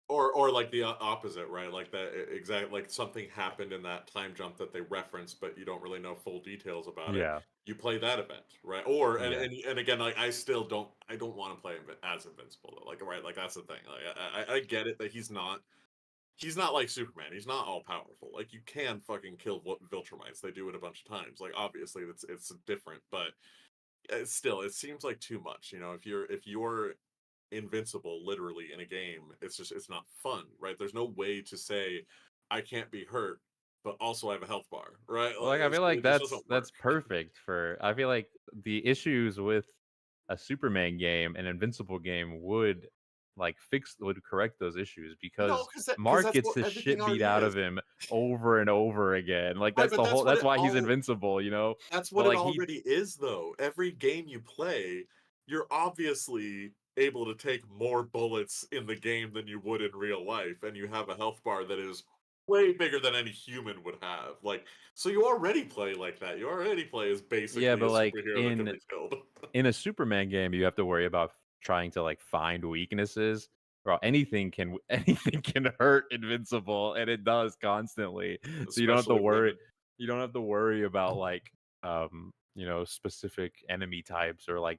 Or like the opposite, right? Like that exact, like something happened in that time jump that they reference, but you don't really know full details about it. Yeah, You play that event, right? Or yeah. and again, like I don't want to play as Invincible though. Like, right, like that's the thing. Like I get it that he's not like Superman. He's not all powerful. Like, you can fucking kill Viltrumites. They do it a bunch of times. Like, obviously it's different, but still, it seems like too much. If you're invincible literally in a game, it's not fun, right? There's no way to say I can't be hurt, but also I have a health bar, right? Well, like I feel like It just doesn't that's work. perfect for. I feel like the issues with a Superman game, an Invincible game would correct those issues No, because because Mark that's gets what the everything shit beat already out is. of him over and over again. Like Right, that's but the whole. That's why he's invincible. that's But what it like he, already is though. Every game you play, you're obviously able to take more bullets in the game than you would in real life, and you have a health bar that is way bigger than any human would have. Like, so you already play like that. You already play as yeah, basically a but like superhero that can be killed. in a Superman game, you have to worry about trying to like find weaknesses. Bro, anything can anything can hurt Invincible, and it does constantly. So you don't have to Especially worry. women. You don't have to worry about like specific enemy types or like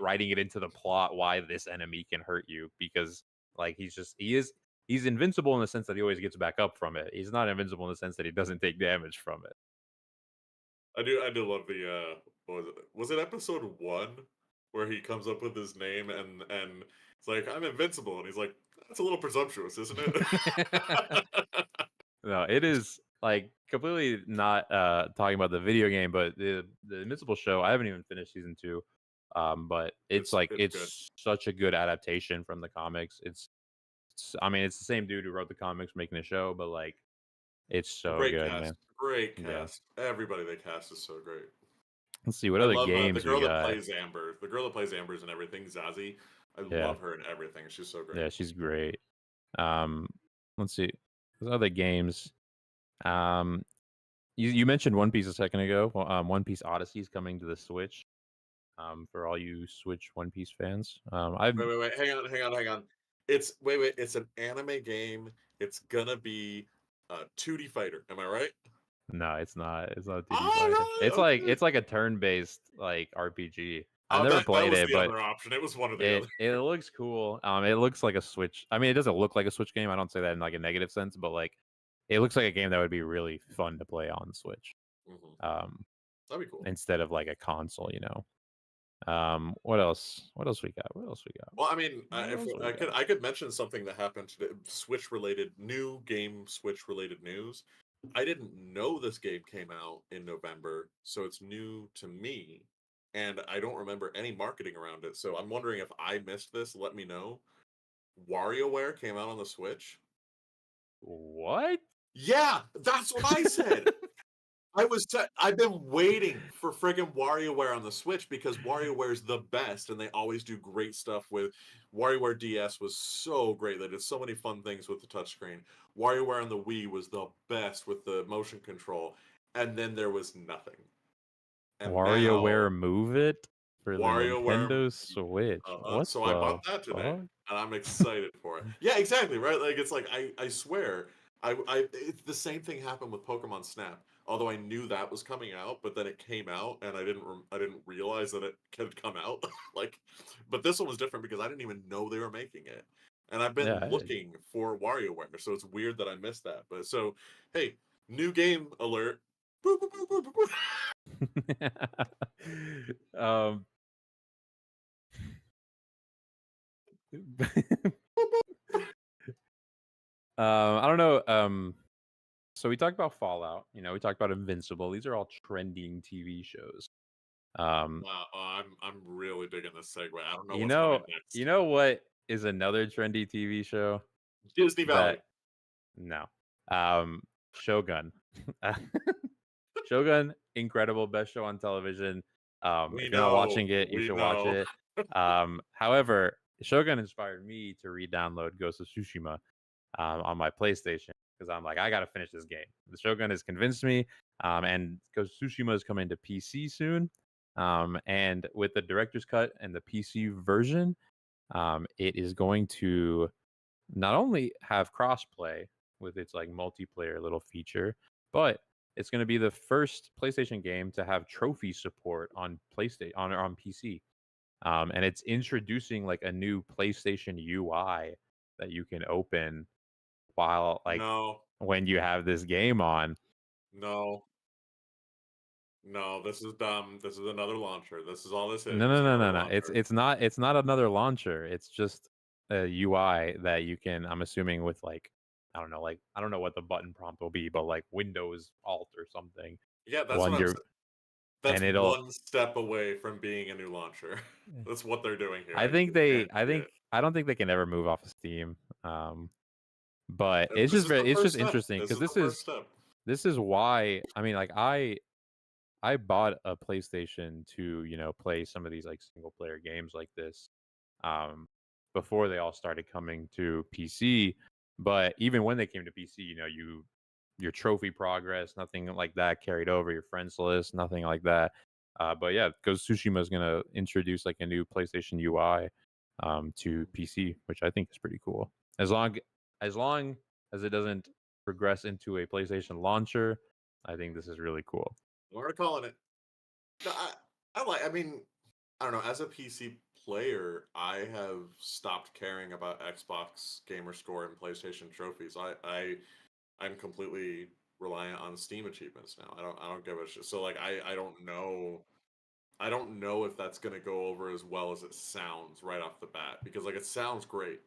writing it into the plot why this enemy can hurt you because like he is he's invincible in the sense that he always gets back up from it. He's not invincible in the sense that he doesn't take damage from it. I do love the what was it episode 1 where he comes up with his name and it's like I'm invincible and he's like that's a little presumptuous, isn't it? No, it is like completely not talking about the video game, but the Invincible show. I haven't even finished season 2, but it's like It's good. it's such a good adaptation from the comics. I mean, it's the same dude who wrote the comics making the show, but like it's so Great good, cast. man. Great Yeah. cast. Everybody they cast is so great. Let's see what I other love the games we girl that got. plays Amber. The girl that plays Amber's and everything, Zazie. I Yeah, love her in everything. She's so great. yeah, she's great. Um, let's see. There's other games. Um, you mentioned One Piece a second ago. Well, One Piece Odyssey is coming to the Switch. For all you Switch One Piece fans. I've Wait. Hang on. Wait. It's an anime game. It's gonna be a 2D fighter. Am I right? No, it's not. It's not a 2D All fighter. right. Okay. It's like a turn-based like RPG. I've Oh, never that played was it, the but other option. It was one or the it other. it looks cool. It looks like a Switch. I mean, it doesn't look like a Switch game. I don't say that in like a negative sense, but like it looks like a game that would be really fun to play on Switch. Mhm. Um, That'd be cool. instead of like a console, you know. What else? What else we got? What else we got? Well, I mean, What if else we got? I could mention something that happened today, Switch related new game Switch related news. I didn't know this game came out in November, so it's new to me, and I don't remember any marketing around it. So I'm wondering if I missed this. Let me know. WarioWare came out on the Switch. What? Yeah, that's what I said. I've been waiting for friggin' WarioWare on the Switch because WarioWare's the best and they always do great stuff with WarioWare DS was so great. They did so many fun things with the touchscreen. WarioWare on the Wii was the best with the motion control. And then there was nothing. And now WarioWare Move It for the WarioWare Nintendo Switch. What so I the bought that today, fuck? and I'm excited for it. Yeah, exactly, right? Like it's like I swear, it's the same thing happened with Pokemon Snap. Although I knew that was coming out, but then it came out, and I didn't realize that it had come out. Like, but this one was different because I didn't even know they were making it, and I've been Yeah. looking for WarioWare, so it's weird that I missed that. But so, hey, new game alert! Boop, boop, boop, boop, boop, um. boop. I don't know. So we talked about Fallout. You know, we talked about Invincible. These are all trending TV shows. Um, Wow, I'm really digging this segue. I don't know you what's coming know, you next. know what is another trendy TV show Disney Valley. that no, Shogun. Shogun, incredible, best show on television. If you're not watching it, you We should watch know. it. However, Shogun inspired me to re-download Ghost of Tsushima on my PlayStation because I'm like, I gotta finish this game. The Shogun has convinced me, and Ghost of Tsushima is coming to PC soon. And with the director's cut and the PC version, it is going to not only have crossplay with its like multiplayer little feature, but it's going to be the first PlayStation game to have trophy support on PlayStation on PC. And it's introducing like a new PlayStation UI that you can open while like No, when you have this game on. no, no. This is dumb. This is another launcher. This is all this is. No, no, It's no, another no, no. launcher. It's not another launcher. It's just a UI that you can. I'm assuming with like I don't know what the button prompt will be, but like Windows Alt or something. Yeah, that's One what I'm your saying. and That's it'll. one step away from being a new launcher. That's what they're doing here. I I think can they. guarantee it. I don't think they can ever move off of Steam. But it's This just is the very. It's first just step. interesting This because is the first step. this is why. I mean, like I bought a PlayStation to, you know, play some of these like single player games like this um before they all started coming to PC. But even when they came to PC, you know, your trophy progress, nothing like that carried over, your friends list, nothing like that. But yeah, Ghost Tsushima is gonna introduce like a new PlayStation UI to PC, which I think is pretty cool. As long as it doesn't progress into a PlayStation launcher, I think this is really cool. I'm already calling it. No, I like. I mean, I don't know. As a PC player, I have stopped caring about Xbox gamer score and PlayStation trophies. I'm completely reliant on Steam achievements now. I don't give a shit. So like I don't know if that's gonna go over as well as it sounds right off the bat, because like it sounds great.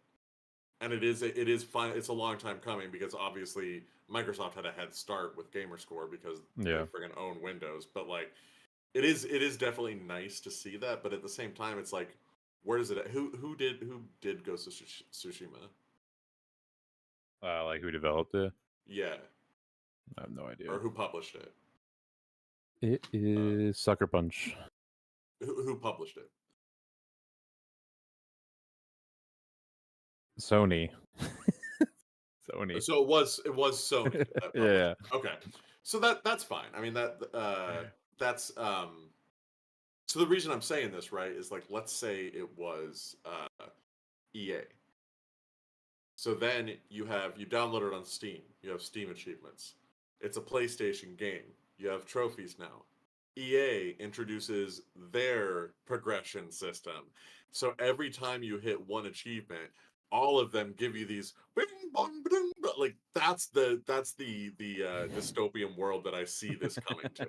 And it is fun. It's a long time coming, because obviously Microsoft had a head start with Gamerscore because they Yeah. friggin' own Windows. But like it is definitely nice to see that. But at the same time, it's like, where is it at? Who did Ghost of Tsushima? Like who developed it? Yeah, I have no idea. or who published it? It Uh, is Sucker Punch. who published it? Sony. Sony. So it was Sony that published Yeah. it. Okay, so that's fine. I mean that's so the reason I'm saying this, right, is like, let's say it was EA. So then you download it on Steam. You have Steam achievements. It's a PlayStation game. You have trophies now. EA introduces their progression system. So every time you hit one achievement, all of them give you these bing, bong, bing, like that's the dystopian world that I see this coming to.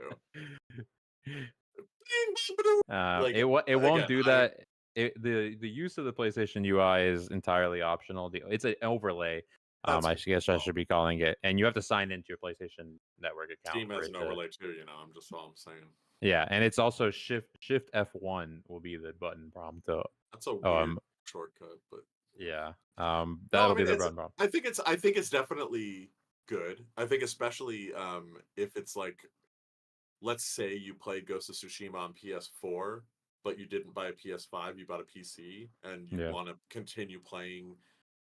Like It won't again, do I that. The use of the PlayStation UI is entirely optional. It's an overlay. that's I guess I well, should be calling it, and you have to sign into your PlayStation Network account Steam for has it an to. overlay too. I'm just all I'm saying. Yeah, and it's also Shift F1 will be the button prompt to. That's a weird Um, shortcut, but yeah. no, I That'll be mean the it's. button prompt. I think it's definitely good. I think especially if it's like, let's say you played Ghost of Tsushima on PS4, but you didn't buy a PS5, you bought a PC, and you Yeah, want to continue playing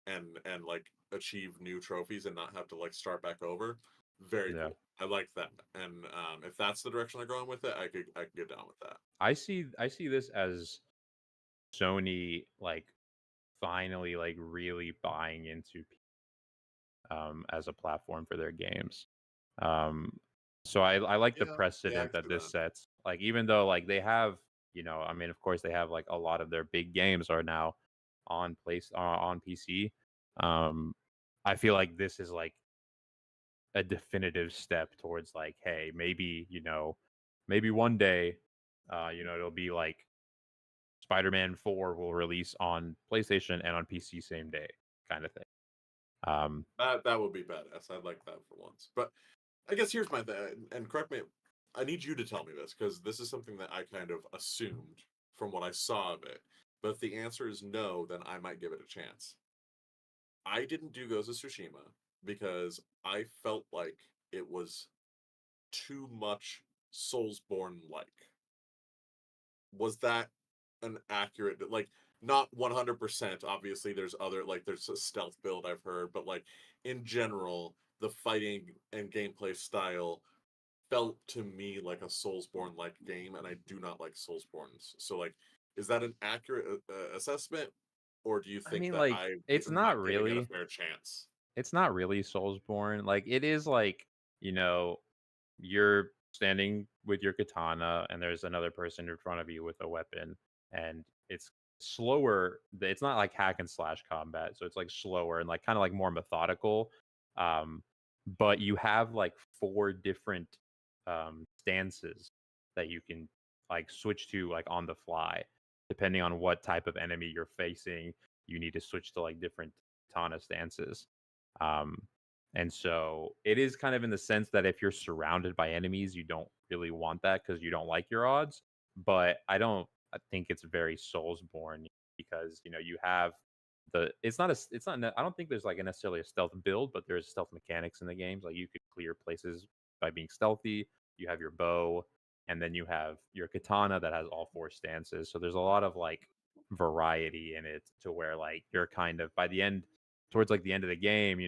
and like achieve new trophies and not have to like start back over. Very yeah. cool. I like that. And if that's the direction they're going with it, I could get down with that. I see this as Sony like finally like really buying into as a platform for their games. Um, so I like the Yeah, I precedent can that see this that. sets. Like even though like they have, I mean, of course they have like a lot of their big games are now on PC. Um, I feel like this is like a definitive step towards like, hey, maybe maybe one day, it'll be like Spider-Man 4 will release on PlayStation and on PC same day, kind of thing. Um, That would be badass. I'd like that for once. But I guess here's my thing, and correct me. I need you to tell me this, because this is something that I kind of assumed from what I saw of it. But if the answer is no, then I might give it a chance. I didn't do Ghost of Tsushima because I felt like it was too much Soulsborne like. Was that an accurate, like, not 100%? Obviously there's other, like, there's a stealth build I've heard, but like in general, the fighting and gameplay style felt to me like a Soulsborne like game, and I do not like Soulsborns. So like, is that an accurate assessment, or do you I think mean, that like I'm not giving it a fair chance? it's not really Soulsborne. Like it is like, you know, you're standing with your katana and there's another person in front of you with a weapon and it's slower. It's not like hack and slash combat, so it's like slower and like kind of like more methodical. Um, but you have like four different stances that you can like switch to like on the fly, depending on what type of enemy you're facing. You need to switch to like different katana stances. Um, and so it is kind of in the sense that if you're surrounded by enemies, you don't really want that because you don't like your odds. But I think it's very Soulsborne because you have I don't think there's like necessarily a stealth build, but there's stealth mechanics in the games. Like you could clear places by being stealthy. You have your bow, and then you have your katana that has all four stances. So there's a lot of like variety in it to where like you're kind of by the end towards like the end of the game,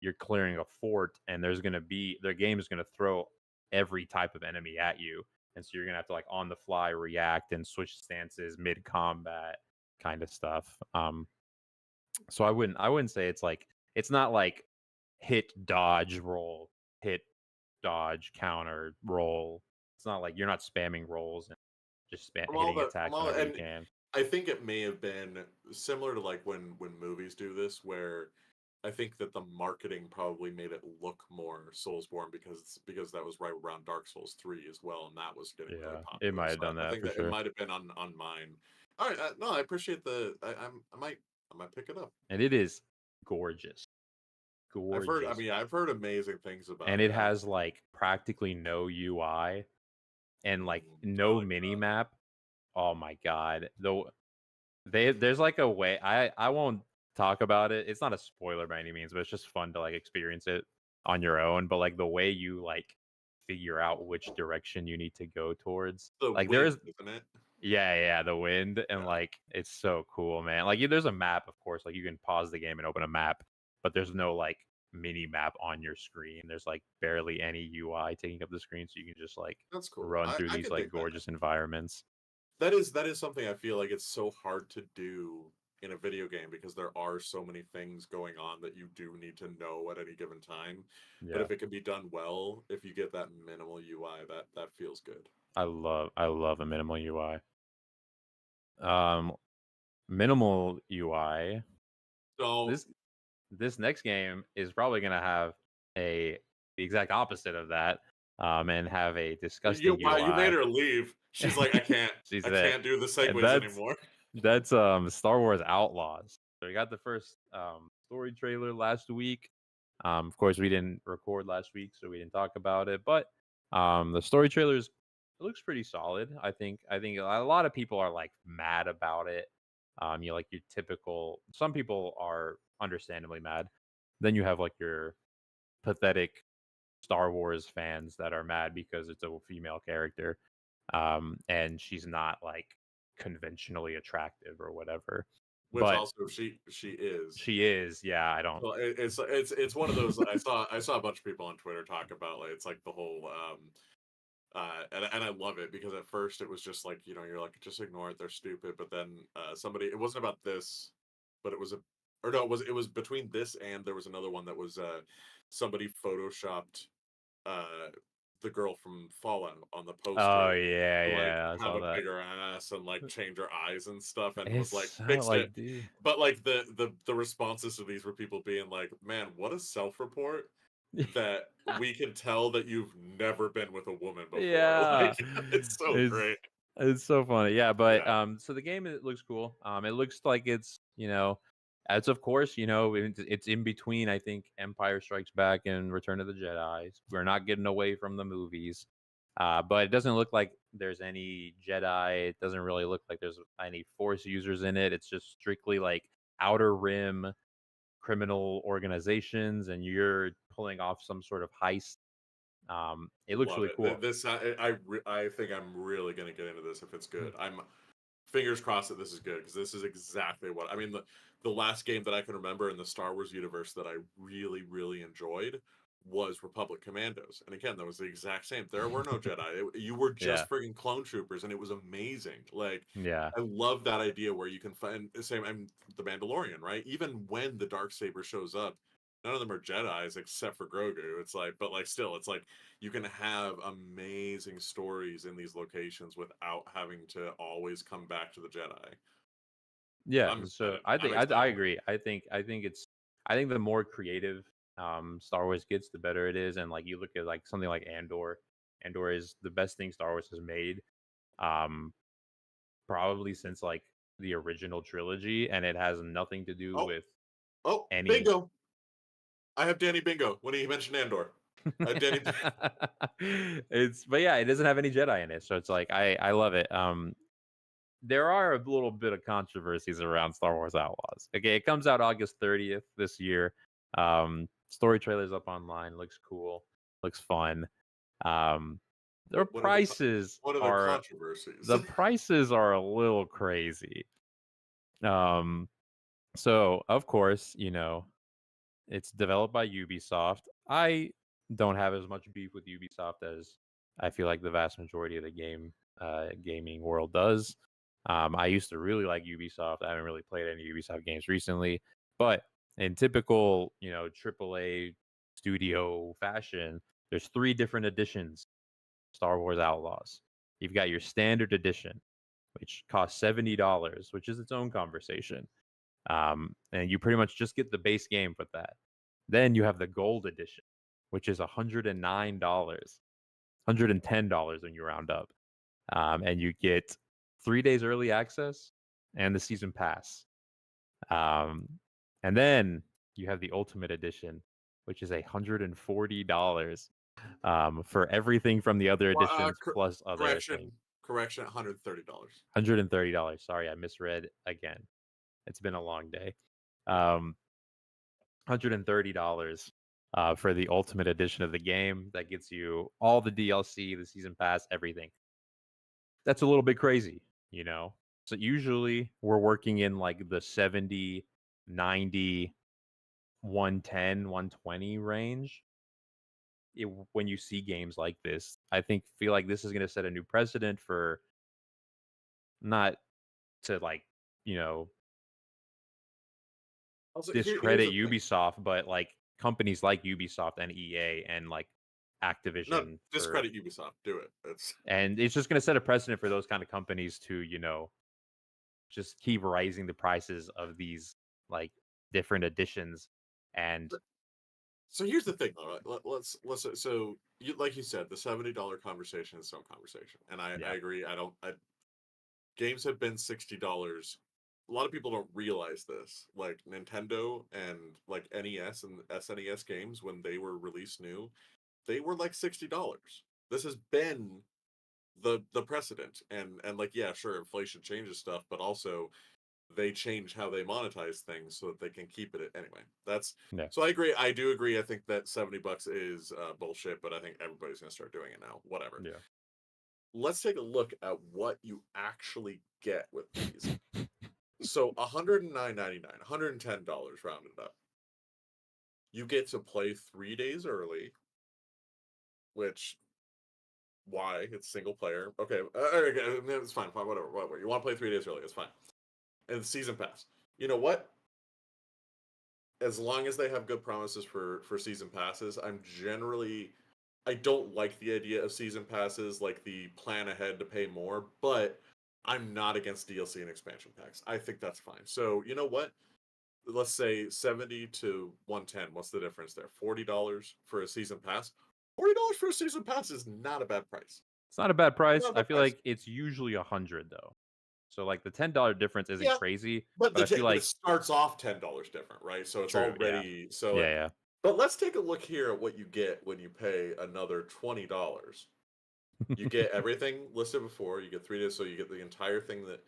you're clearing a fort and their game is going to throw every type of enemy at you. And so you're going to have to like on the fly react and switch stances mid combat kind of stuff. So I wouldn't say it's not like hit dodge roll, hit dodge counter roll. It's not like you're not spamming rolls and just From all hitting the from attacks all whenever you and can. I think it may have been similar to like when movies do this, where I think that the marketing probably made it look more Soulsborne because that was right around Dark Souls 3 as well, and that was getting really Yeah, it popular. might So have done I that think for that it sure. might have been on mine. All right, no, I appreciate the. I might pick it up. And it is gorgeous, I've heard. I gorgeous. mean, I've heard amazing things And about it it. has like practically no UI and like I no like mini that. map. Oh my god. Though there's like a way I won't talk about it. It's not a spoiler by any means, but it's just fun to like experience it on your own. But like the way you like figure out which direction you need to go towards. The Like wind, there's isn't it? yeah, the wind and Yeah, like it's so cool, man. Like there's a map, of course. Like you can pause the game and open a map, but there's no like mini map on your screen. There's like barely any UI taking up the screen, so you can just like that's cool. run through I these can like dig that. gorgeous environments. That is something I feel like it's so hard to do in a video game because there are so many things going on that you do need to know at any given time. But Yeah. if it can be done well, if you get that minimal UI, that feels good. I love a minimal UI. Um Minimal UI. So This this next game is probably gonna have a the exact opposite of that. And have a you disgusting wow, you made UI. her leave. She's like, She I said, can't do the and segues anymore. that's Star Wars Outlaws. So we got the first story trailer last week. Of course, we didn't record last week, so we didn't talk about it. But the story trailers it looks pretty solid. I think a lot of people are like mad about it. You know, like your typical. Some people are understandably mad. Then you have like your pathetic Star Wars fans that are mad because it's a female character, and she's not like conventionally attractive or whatever. Which But also she is. she is, yeah. I don't. Well, it's one of those I saw a bunch of people on Twitter talk about like it's like the whole and I love it because at first it was just like you're like just ignore it, they're stupid, but then somebody, it wasn't about this, but it was a or no, it was between this and there was another one that was somebody photoshopped uh the girl from Fallout on the Oh poster yeah, to like yeah. I have saw a that. bigger ass and like change her eyes and stuff and It's was like so fixed it. like, dude. But like the responses to these were people being like, man, what a self-report that we can tell that you've never been with a woman before. Yeah. Like, it's so It's great. it's so funny. Yeah, but Yeah. so the game it looks cool. It looks like it's, as of course, it's in between I think Empire Strikes Back and Return of the Jedi. We're not getting away from the movies. But it doesn't look like there's any Jedi. It doesn't really look like there's any Force users in it. It's just strictly like Outer Rim criminal organizations, and you're pulling off some sort of heist. It looks Love really it. cool. This I think I'm really gonna get into this if it's good. I'm fingers crossed that this is good because this is exactly what I mean. The last game that I can remember in the Star Wars universe that I really enjoyed was Republic Commandos, and again, that was the exact same. There were no Jedi. You were Yeah, just friggin' clone troopers, and it was amazing. Like yeah, I love that idea where you can find same. I'm the Mandalorian, right? Even when the dark saber shows up, none of them are Jedi's except for Grogu. It's like, but like still, it's like you can have amazing stories in these locations without having to always come back to the Jedi. yeah. I'm So excited. I I'm think I excited. agree. I think the more creative Star Wars gets, the better it is. And like you look at like something like Andor. Andor is the best thing Star Wars has made, um, probably since like the original trilogy, and it has nothing to do Oh, with oh, any. bingo! I have Danny Bingo when he mentioned Andor. I have Danny. But yeah, it doesn't have any Jedi in it, so it's like I love it. There are a little bit of controversies around Star Wars Outlaws. Okay, it comes out August 30th this year. Story trailer's up online. Looks cool. Looks fun. Um, their What are the prices what are the are controversies? the prices are a little crazy. Um, so of course, it's developed by Ubisoft. I don't have as much beef with Ubisoft as I feel like the vast majority of the gaming world does. I used to really like Ubisoft. I haven't really played any Ubisoft games recently, but in typical, AAA studio fashion, there's three different editions. Star Wars Outlaws. You've got your standard edition, which costs $70, which is its own conversation. And you pretty much just get the base game with that. Then you have the gold edition, which is $109, $110 when you round up. And you get 3 days early access and the season pass. And then you have the ultimate edition, which is $140 for everything from the other Well, editions plus other things. Correction, $130. $130. Sorry, I misread again. It's been a long day. $130 for the ultimate edition of the game. That gets you all the DLC, the season pass, everything. That's a little bit crazy, you know? So usually we're working in like the 70, 90, 110, 120 range. When you see games like this, I feel like this is going to set a new precedent for not to like, you know, Also, here's discredit the thing. Ubisoft, but like companies like Ubisoft and EA and like No, Activision for discredit Ubisoft. Do it. and it's just going to set a precedent for those kind of companies to, just keep raising the prices of these like different editions and So here's the thing, though. Right? Let's so you like you said, the $70 conversation is some conversation, and I yeah, agree. Games have been $60. A lot of people don't realize this. Like Nintendo and like NES and SNES games when they were released new, they were like $60. This has been the precedent, and like yeah, sure, inflation changes stuff, but also they change how they monetize things so that they can keep it anyway. That's yeah, so I agree. I do agree. I think that $70 is bullshit, but I think everybody's gonna start doing it now. Whatever. yeah. Let's take a look at what you actually get with these. So $109.99, $110 rounded up. You get to play 3 days early, which why? It's single player. Okay, it's fine, fine, whatever, whatever. You want to play 3 days early? It's fine. And the season pass. You know what? As long as they have good promises for season passes, I don't like the idea of season passes, like the plan ahead to pay more, but I'm not against DLC and expansion packs. I think that's fine. So you know what? Let's say 70 to 110. What's the difference there? $40 for a season pass. $40 for a season pass is not a bad price. It's not a bad price. Not a I bad feel price. like it's usually 100 though. So like the $10 difference isn't Yeah, crazy, but but I feel but it like starts off $10 different, right? So it's true, yeah. already so like. Yeah, But let's take a look here at what you get when you pay another $20. You yeah. get everything listed before. You get 3 days, so you get the entire thing that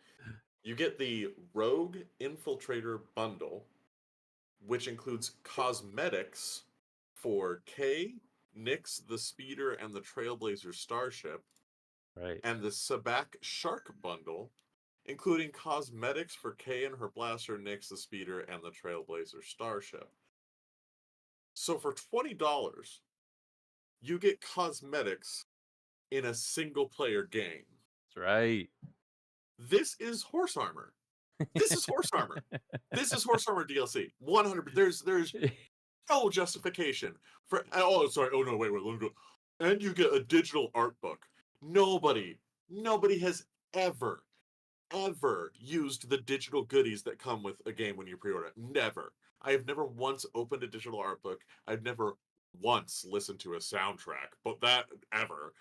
you get the Rogue Infiltrator bundle, which includes cosmetics for K, Nyx, the Speeder, and the Trailblazer Starship, Right. and the Sabak Shark bundle, including cosmetics for Kay and her blaster, Nyx the Speeder, and the Trailblazer Starship. So for $20, you get cosmetics in a single player game. That's right. This is horse armor. This is horse armor. This is horse armor DLC. 100. There's no justification for. Oh, sorry. Oh no, wait. Let me go. And you get a digital art book. Nobody has ever used the digital goodies that come with a game when you pre-order it. Never. I have never once opened a digital art book. I've never once listened to a soundtrack, but that ever.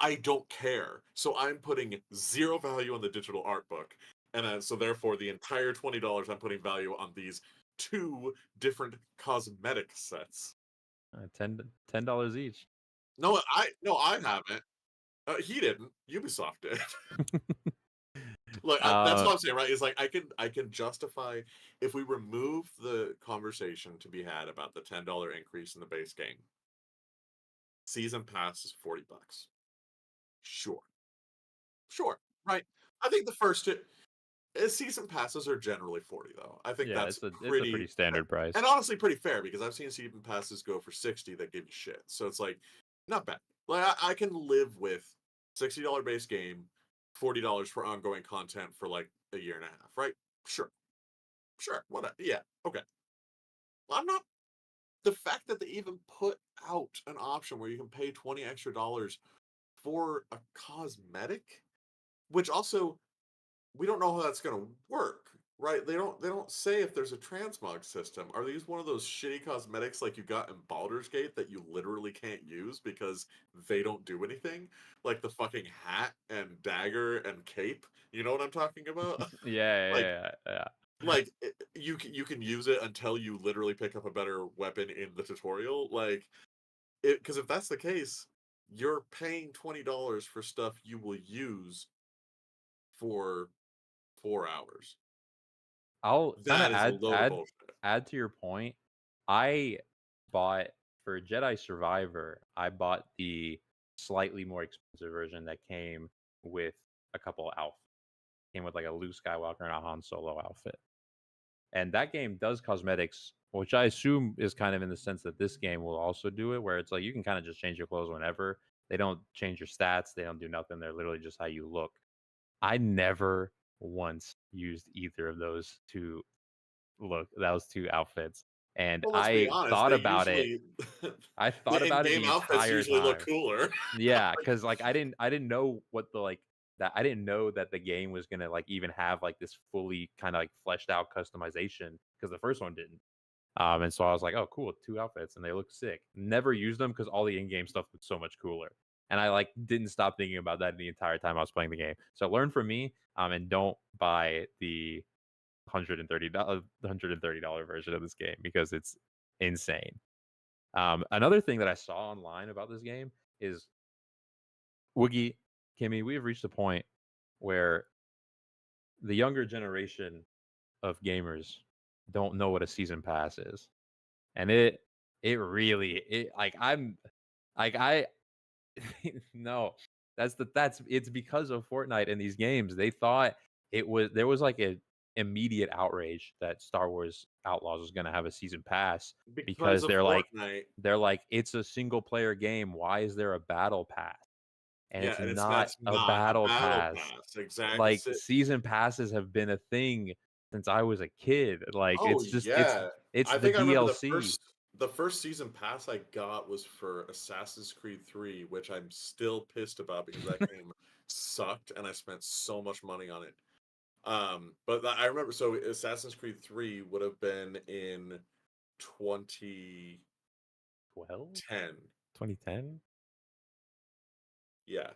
I don't care. So I'm putting zero value on the digital art book, and so therefore the entire $20 I'm putting value on these two different cosmetic sets. 10 $10 each. No, I haven't. He didn't. Ubisoft did. Look, that's uh what I'm saying, right? Is like I can justify if we remove the conversation to be had about the $10 increase in the base game. Season pass is $40. Sure, sure, right? I think the first two season passes are generally 40 though. I think yeah, that's it's a pretty pretty standard price. and honestly pretty fair because I've seen season passes go for 60 that give you shit. So it's like not bad. Like I can live with $60 base game, $40 for ongoing content for like a year and a half, right? Sure. Sure. What? Yeah. Okay. Well, I'm not. The fact that they even put out an option where you can pay 20 extra dollars for a cosmetic, which also we don't know how that's going to work, right? They don't say if there's a transmog system. Are these one of those shitty cosmetics like you got in Baldur's Gate that you literally can't use because they don't do anything? Like the fucking hat and dagger and cape. You know what I'm talking about? like Yeah. you can use it until you literally pick up a better weapon in the tutorial. Like it, because if that's the case, you're paying $20 for stuff you will use for 4 hours. I'll kind of That is a load of bullshit. add to your point. I bought for Jedi Survivor, I bought the slightly more expensive version that came with a couple of outfits. Came with like a Luke Skywalker and a Han Solo outfit. And that game does cosmetics, which I assume is kind of in the sense that this game will also do it, where it's like you can kind of just change your clothes whenever. They don't change your stats, they don't do nothing. They're literally just how you look. I never once used either of those two outfits. And Well, let's be I honest, thought they about it. usually I thought the about it in-game the outfits entire usually look time. cooler. Yeah, because like I didn't know what the like that I didn't know that the game was gonna like even have like this fully kind of like fleshed out customization because the first one didn't. And so I was like, oh, cool, two outfits, and they look sick. Never used them because all the in-game stuff was so much cooler. And I like didn't stop thinking about that the entire time I was playing the game. So learn from me, and don't buy the $130 version of this game because it's insane. Another thing that I saw online about this game is Woogie, Kimmy, we have reached a point where the younger generation of gamers don't know what a season pass is. And it really it like I'm like I no, that's it's because of Fortnite and these games. They thought there was like a immediate outrage that Star Wars Outlaws was going to have a season pass Because because of Fortnite. they're like it's a single player game. Why is there a battle pass? And Yeah, it's and not that's a not a battle battle pass. pass. Exactly. Like season passes have been a thing since I was a kid. Like Oh yeah. it's I the think I remember DLC. the first season pass I got was for Assassin's Creed 3, which I'm still pissed about because that game sucked and I spent so much money on it. I remember, so Assassin's Creed 3 would have been in 2010. 12? 2010? Yeah,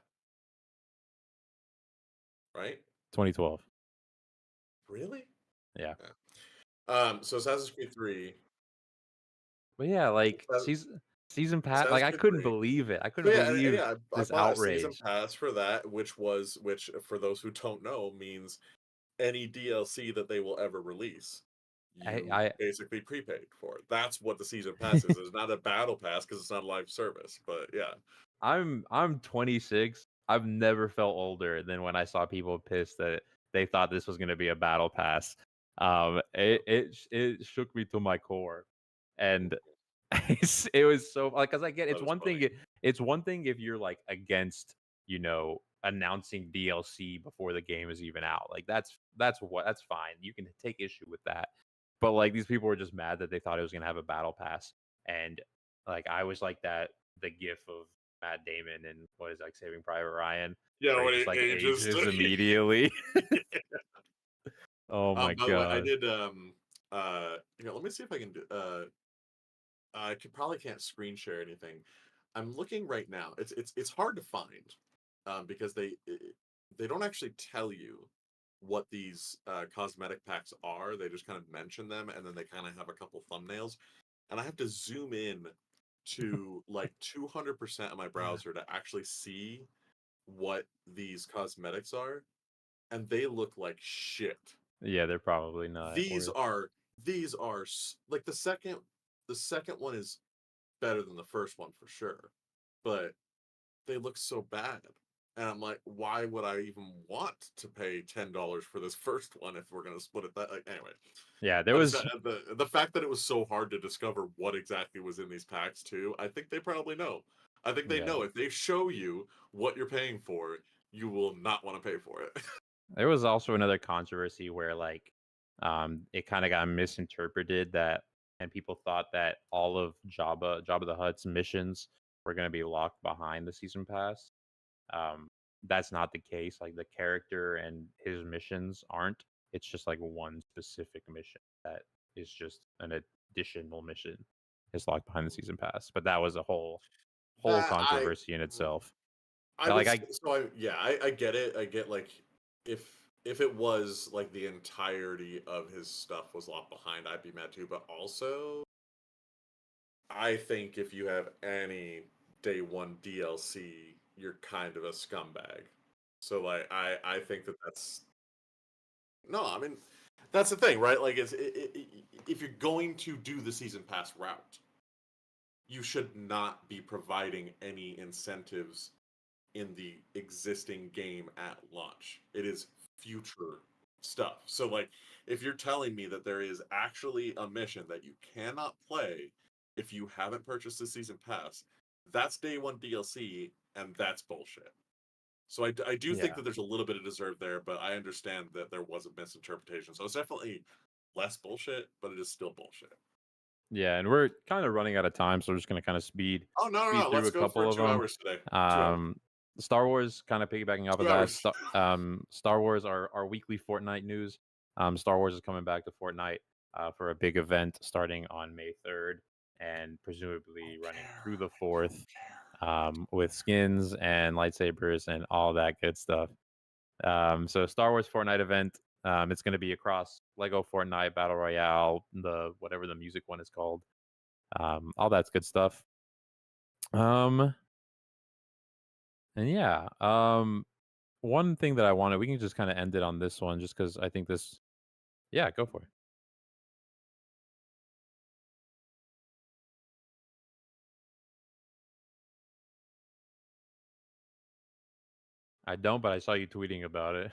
right? 2012. Really? Yeah. Yeah. So Assassin's Creed 3, But yeah, like Assassin- season pass like Assassin's I Creed couldn't 3. believe it. I So couldn't believe yeah, I this bought a season outrage. pass for that, which for those who don't know means any DLC that they will ever release, you I basically prepaid for it. That's what the season pass is. It's not a battle pass because it's not a live service. But yeah, I'm 26. I've never felt older than when I saw people pissed that they thought this was going to be a battle pass. It shook me to my core, and it was so like because I get that is funny. it's one thing if you're like against announcing DLC before the game is even out. Like that's fine. You can take issue with that. But like these people were just mad that they thought it was gonna have a battle pass, and like I was like the gif of Matt Damon and what is like Saving Private Ryan, Yeah, where he when just it like ages. ages immediately. Oh my By the way, I god. did let me see if I can do I probably can't screen share anything. I'm looking right now. It's hard to find because they don't actually tell you what these cosmetic packs are. They just kind of mention them and then they kind of have a couple thumbnails. And I have to zoom in to like 200% of my browser to actually see what these cosmetics are, and they look like shit. Yeah, they're probably not These worth. are like the second one is better than the first one for sure, but they look so bad. And I'm like, why would I even want to pay $10 for this first one if we're gonna split it that like anyway. Yeah, there But was the fact that it was so hard to discover what exactly was in these packs too, I think they probably know. I think they yeah. know if they show you what you're paying for, you will not want to pay for it. There was also another controversy where like it kind of got misinterpreted that and people thought that all of Jabba the Hutt's missions were going to be locked behind the season pass. Um that's not the case. Like the character and his missions aren't. It's just like one specific mission that is just an additional mission is locked behind the season pass. But that was a whole That I controversy in itself. I Like was I so I yeah, I get it. I get like if it was like the entirety of his stuff was locked behind, I'd be mad too. But also, I think if you have any day one DLC, you're kind of a scumbag. So like I think that that's no, I mean that's the thing, right? Like if you're going to do the season pass route, you should not be providing any incentives in the existing game at launch. It is future stuff. So like if you're telling me that there is actually a mission that you cannot play if you haven't purchased the season pass, that's day one DLC and that's bullshit. So I do think yeah. that there's a little bit of deserve there, but I understand that there was a misinterpretation. So it's definitely less bullshit, but it is still bullshit. Yeah, and we're kind of running out of time, so we're just gonna kind of Oh no, no, speed no. through Let's a go for couple of 2 them. hours today. 2 hours. Um, Star Wars, kind of piggybacking off of 2 that. hours. Star Wars, our weekly Fortnite news. Star Wars is coming back to Fortnite for a big event starting on May 3rd and presumably Don't running care. through the I 4th don't care. with skins and lightsabers and all that good stuff. So Star Wars Fortnite event. It's going to be across Lego Fortnite Battle Royale, the whatever the music one is called. All that's good stuff. Um, and yeah, one thing that I wanted, we can just kind of end it on this one, just because I think this. Yeah, go for it. I don't, but I saw you tweeting about it.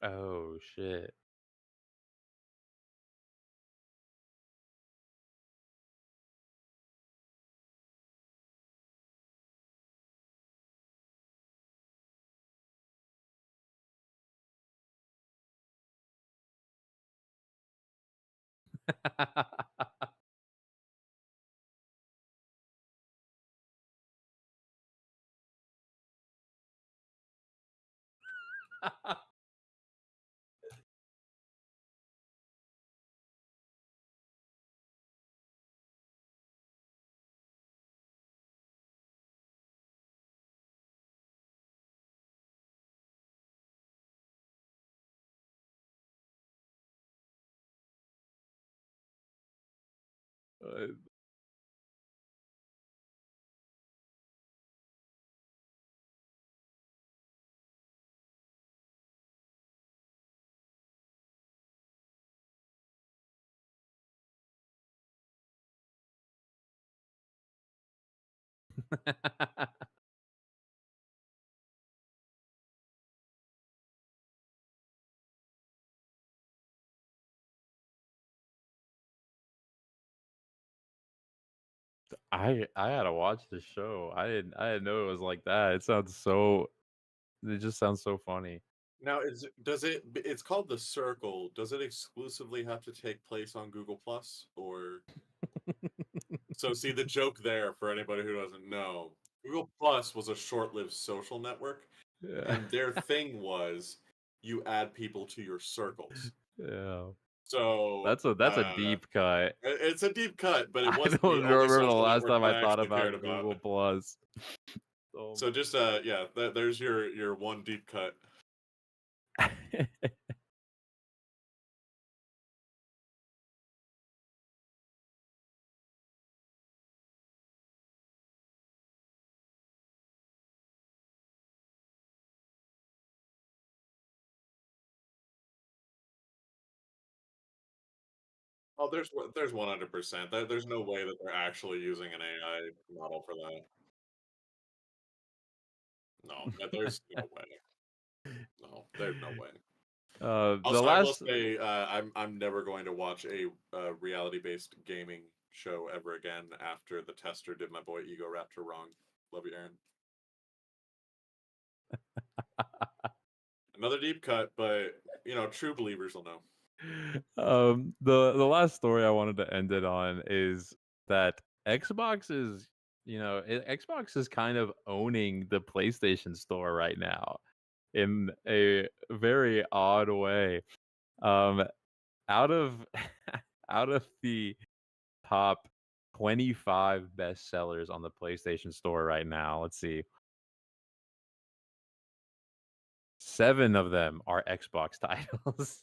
Oh shit. Uh, I had to watch the show. I didn't know it was like that. It sounds so. It just sounds so funny. Now, does it? It's called the Circle. Does it exclusively have to take place on Google Plus, or so? See the joke there for anybody who doesn't know. Google Plus was a short-lived social network, Yeah. and their thing was you add people to your circles. Yeah. So That's a deep cut. it's a deep cut, but it I wasn't don't the only remember the social last network time that I I thought actually cared about about. Google Plus. Oh So just yeah, there's your one deep cut. my. Oh, there's 100%. There's no way that they're actually using an AI model for that. No, there's no way. No, there's no way. The Also, I will last. say, I'm never going to watch a reality-based gaming show ever again after the tester did my boy Ego Raptor wrong. Love you, Aaron. Another deep cut, but true believers will know. The last story I wanted to end it on is that Xbox is, Xbox is kind of owning the PlayStation Store right now in a very odd way. Um, out of out of the top 25 bestsellers on the PlayStation Store right now, let's see, 7 of them are Xbox titles.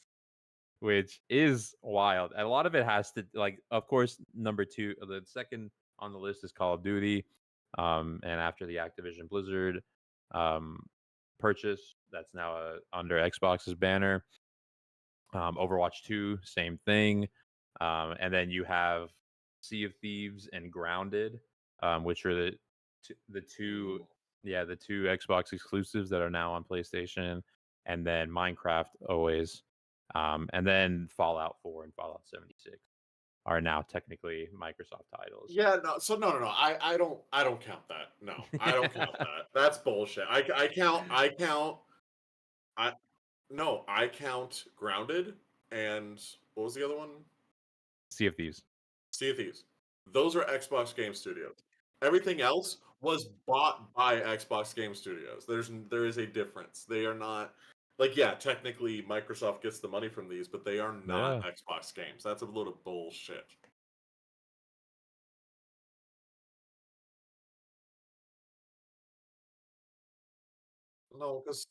Which is wild. And a lot of it has to like, of course, number 2 the second on the list is Call of Duty, and after the Activision Blizzard, um, purchase, that's now, under Xbox's banner. Overwatch 2, same thing. And then you have Sea of Thieves and Grounded, which are the 2 Ooh. yeah, the 2 Xbox exclusives that are now on PlayStation, and then Minecraft always. And then Fallout 4 and Fallout 76 are now technically Microsoft titles. Yeah, no. So no. I don't count that. No, I don't count that. That's bullshit. I count. I No, I count Grounded and what was the other one? Sea of Thieves. Sea of Thieves. Those are Xbox Game Studios. Everything else was bought by Xbox Game Studios. There is a difference. They are not like, yeah, technically Microsoft gets the money from these, but they are not Yeah. Xbox games. That's a load of bullshit. No, because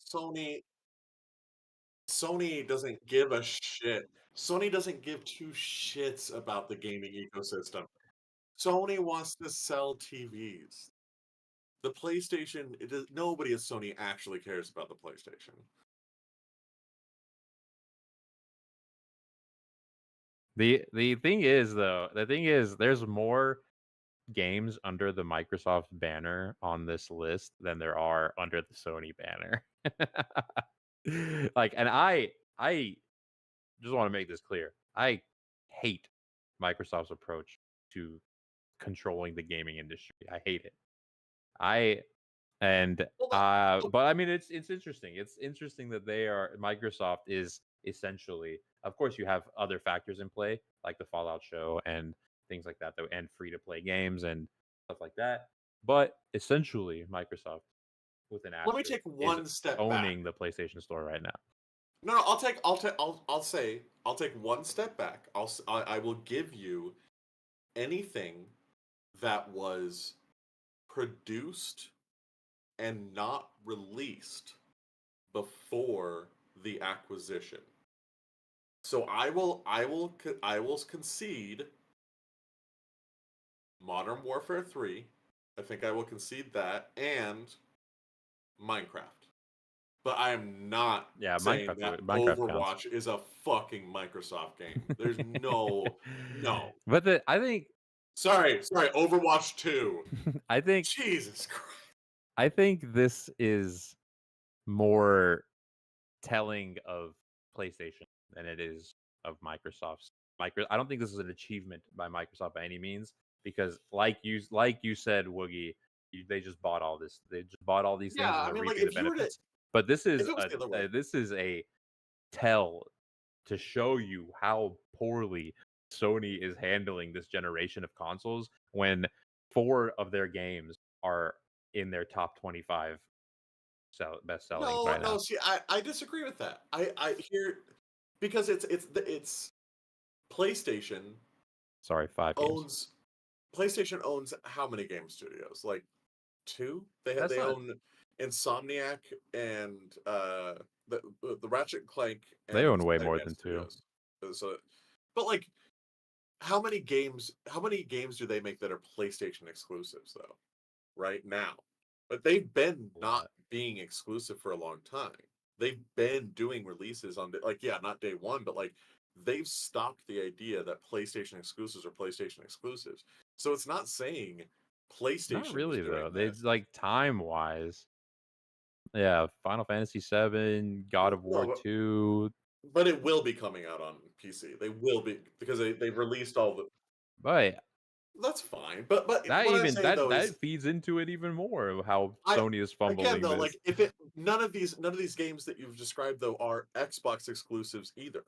Sony doesn't give a shit. Sony doesn't give two shits about the gaming ecosystem. Sony wants to sell TVs. The PlayStation, nobody at Sony actually cares about the PlayStation. The thing is there's more games under the Microsoft banner on this list than there are under the Sony banner. Like, and I just want to make this clear. I hate Microsoft's approach to controlling the gaming industry. I hate it. I and Well, the, but I mean it's interesting. It's interesting that Microsoft is essentially, of course you have other factors in play like the Fallout show and things like that, and free to play games and stuff like that. But essentially Microsoft with an Let me asterisk take is one step back. owning the PlayStation Store right now. No, no, I'll take one step back. I will give you anything that was produced and not released before the acquisition. So I will concede Modern Warfare 3. I think I will concede that and Minecraft. But I am not Yeah, saying that Minecraft counts. Overwatch is a fucking Microsoft game. There's no. But I think Sorry, Overwatch 2. I think Jesus Christ. I think this is more telling of PlayStation than it is of Microsoft's. I don't think this is an achievement by Microsoft by any means, because like you said, Woogie, they just bought all this. They just bought all these things Yeah, and I they're mean, like, reaping the if you were to benefits. But if it was the other way. this is a tell to show you how poorly Sony is handling this generation of consoles when 4 of their games are in their top 25 best selling No, right no, now. see, I disagree with that. I hear because it's PlayStation Sorry, 5 games. owns PlayStation owns how many game studios? Like 2? That's They not own Insomniac and the Ratchet and Clank They and own way more Spider-Man than 2. studios. So, but like, how many games do they make that are PlayStation exclusives though? Right now, but they've been A not lot. being exclusive for a long time. They've been doing releases on like, yeah, not day one, but like they've stopped the idea that PlayStation exclusives are PlayStation exclusives. So it's not saying Not PlayStation is really doing though. They this. like time-wise. Yeah, Final Fantasy 7, God of War No, 2. but it will be coming out on PC. They will be because they've released all the. But That's fine. But That what I'm even saying that though is that feeds into it even more of how I Sony is again fumbling though, this. like if it none of these games that you've described though are Xbox exclusives either.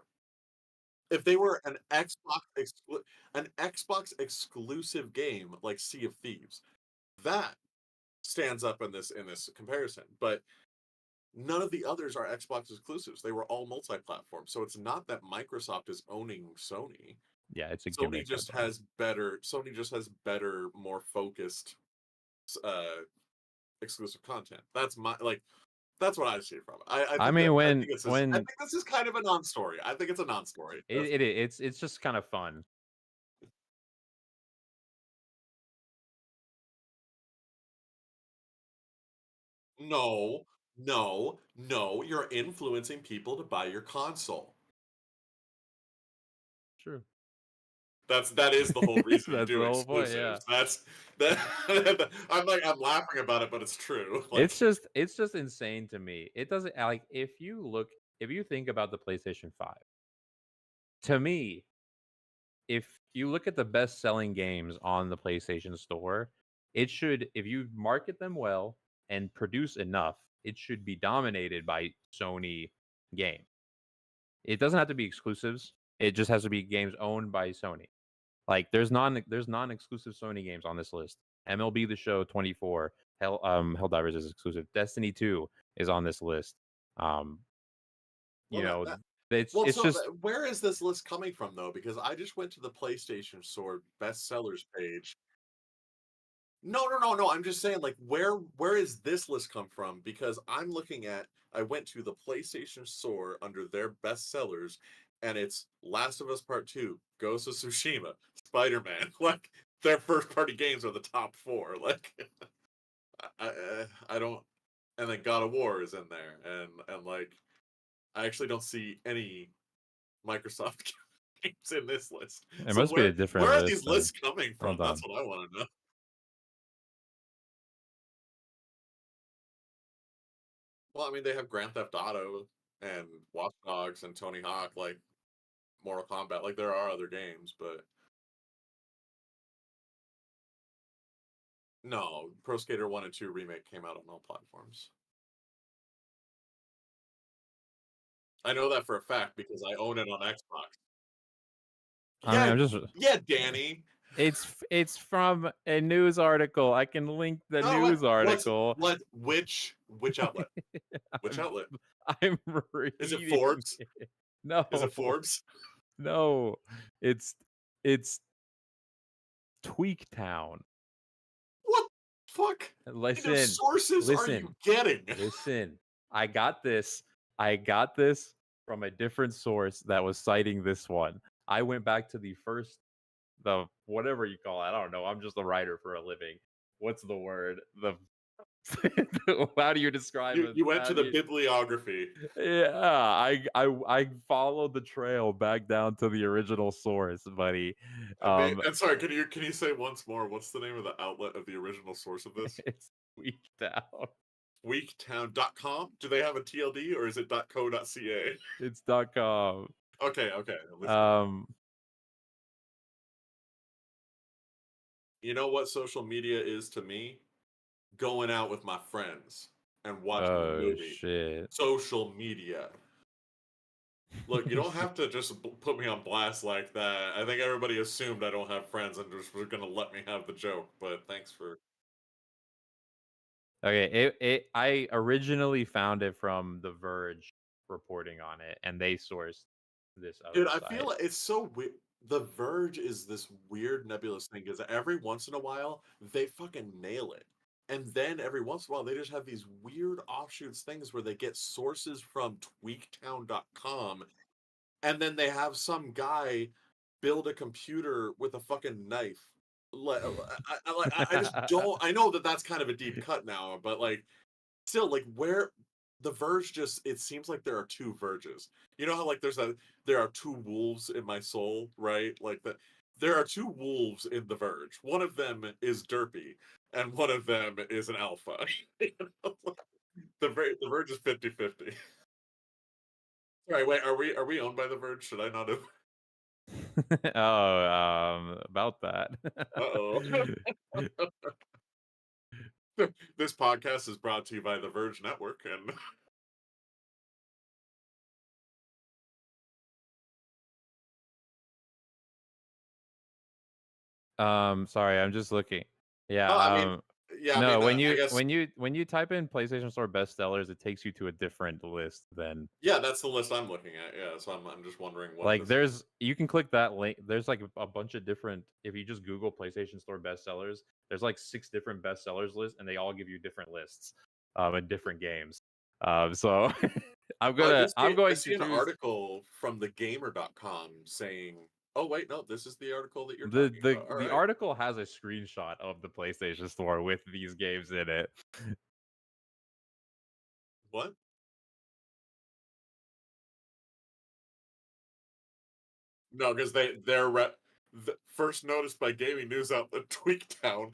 If they were an Xbox exclusive game like Sea of Thieves, that stands up in this comparison. But none of the others are Xbox exclusives. They were all multi-platform. So it's not that Microsoft is owning Sony. Yeah, it's a gimmick of Sony just has better, more focused uh exclusive content. That's my like that's what I see from it. I mean, I when think this is kind of a non-story. I think it's a non-story. That's it's just kind of fun. no, no, you're influencing people to buy your console. True. That is the whole reason you That's the do whole point. Yeah. exclusives. That's that. I'm laughing about it, but it's true. Like It's just insane to me. It doesn't like if you think about the PlayStation 5, to me, if you look at the best selling games on the PlayStation Store, it should, if you market them well and produce enough, it should be dominated by Sony game. It doesn't have to be exclusives. It just has to be games owned by Sony. Like there's non-exclusive Sony games on this list. MLB The Show 24, Helldivers is exclusive. Destiny 2 is on this list. Um, you well, know, that well, it's so just where is this list coming from though? Because I just went to the PlayStation Store bestsellers page. No. I'm just saying, like, where is this list come from? Because I went to the PlayStation Store under their bestsellers, and it's Last of Us Part Two, Ghost of Tsushima, Spider Man. Like their first party games are the top four. Like I don't, and then God of War is in there, and like I actually don't see any Microsoft games in this list. it So must be a where different are list these then. lists coming from? Hold That's on. what I want to know. Well, I mean, they have Grand Theft Auto and Watch Dogs and Tony Hawk, like Mortal Kombat. Like there are other games, but no, Pro Skater 1 and 2 remake came out on all platforms. I know that for a fact because I own it on Xbox. I mean, Yeah, I'm just yeah, Danny. it's from a news article. I can link the No, what? news article. Which outlet? Which I'm outlet? I'm Is it reading Forbes? it. Is it No, Forbes? no, it's it's Tweak Town. What the fuck kind of Listen, sources are listen, you getting? listen. I got this. I got this from a different source that was citing this one. I went back to the whatever you call it. I don't know. I'm just a writer for a living. What's the word? The how do you describe it? You went How to do the you? bibliography. Yeah, I followed the trail back down to the original source, buddy. I'm sorry. Can you say once more? What's the name of the outlet of the original source of this? It's tweaked out. Weektown.com. Do they have a TLD or is it .co.ca? It's .com. Okay. I'm listening. Um, You know what social media is to me? Going out with my friends and watching a oh movie. shit. Social media. Look, you don't have to just put me on blast like that. I think everybody assumed I don't have friends and just were gonna let me have the joke. But thanks for. Okay, I originally found it from The Verge reporting on it, and they sourced this Dude, other I feel site. like it's so weird. The Verge is this weird nebulous thing because every once in a while they fucking nail it. And then every once in a while they just have these weird offshoots things where they get sources from tweaktown.com and then they have some guy build a computer with a fucking knife. I just don't. I know that that's kind of a deep cut now, but like still like where the verge just it seems like there are two verges. You know how like there are two wolves in my soul, right? Like that there are two wolves in the verge. One of them is derpy and one of them is an alpha. You know, like, the verge is 50-50. Sorry, wait, are we owned by the verge? Should I not have About that. Uh-oh. This podcast is brought to you by the Verge Network and Sorry, I'm just looking. Yeah, oh, I mean, yeah, I no, mean, I guess when you type in PlayStation Store bestsellers, it takes you to a different list than yeah, that's the list I'm looking at. Yeah, so I'm just wondering what like this is. you can click that link. There's like a bunch of different if you just Google PlayStation Store bestsellers, there's like 6 different bestsellers lists and they all give you different lists and different games. So Oh, I'm I going to see an choose article from thegamer.com saying, "Oh wait, no, this is the article that you're talking about." All the right. article has a screenshot of the PlayStation Store with these games in it. What? No, because first noticed by gaming news outlet Tweaktown.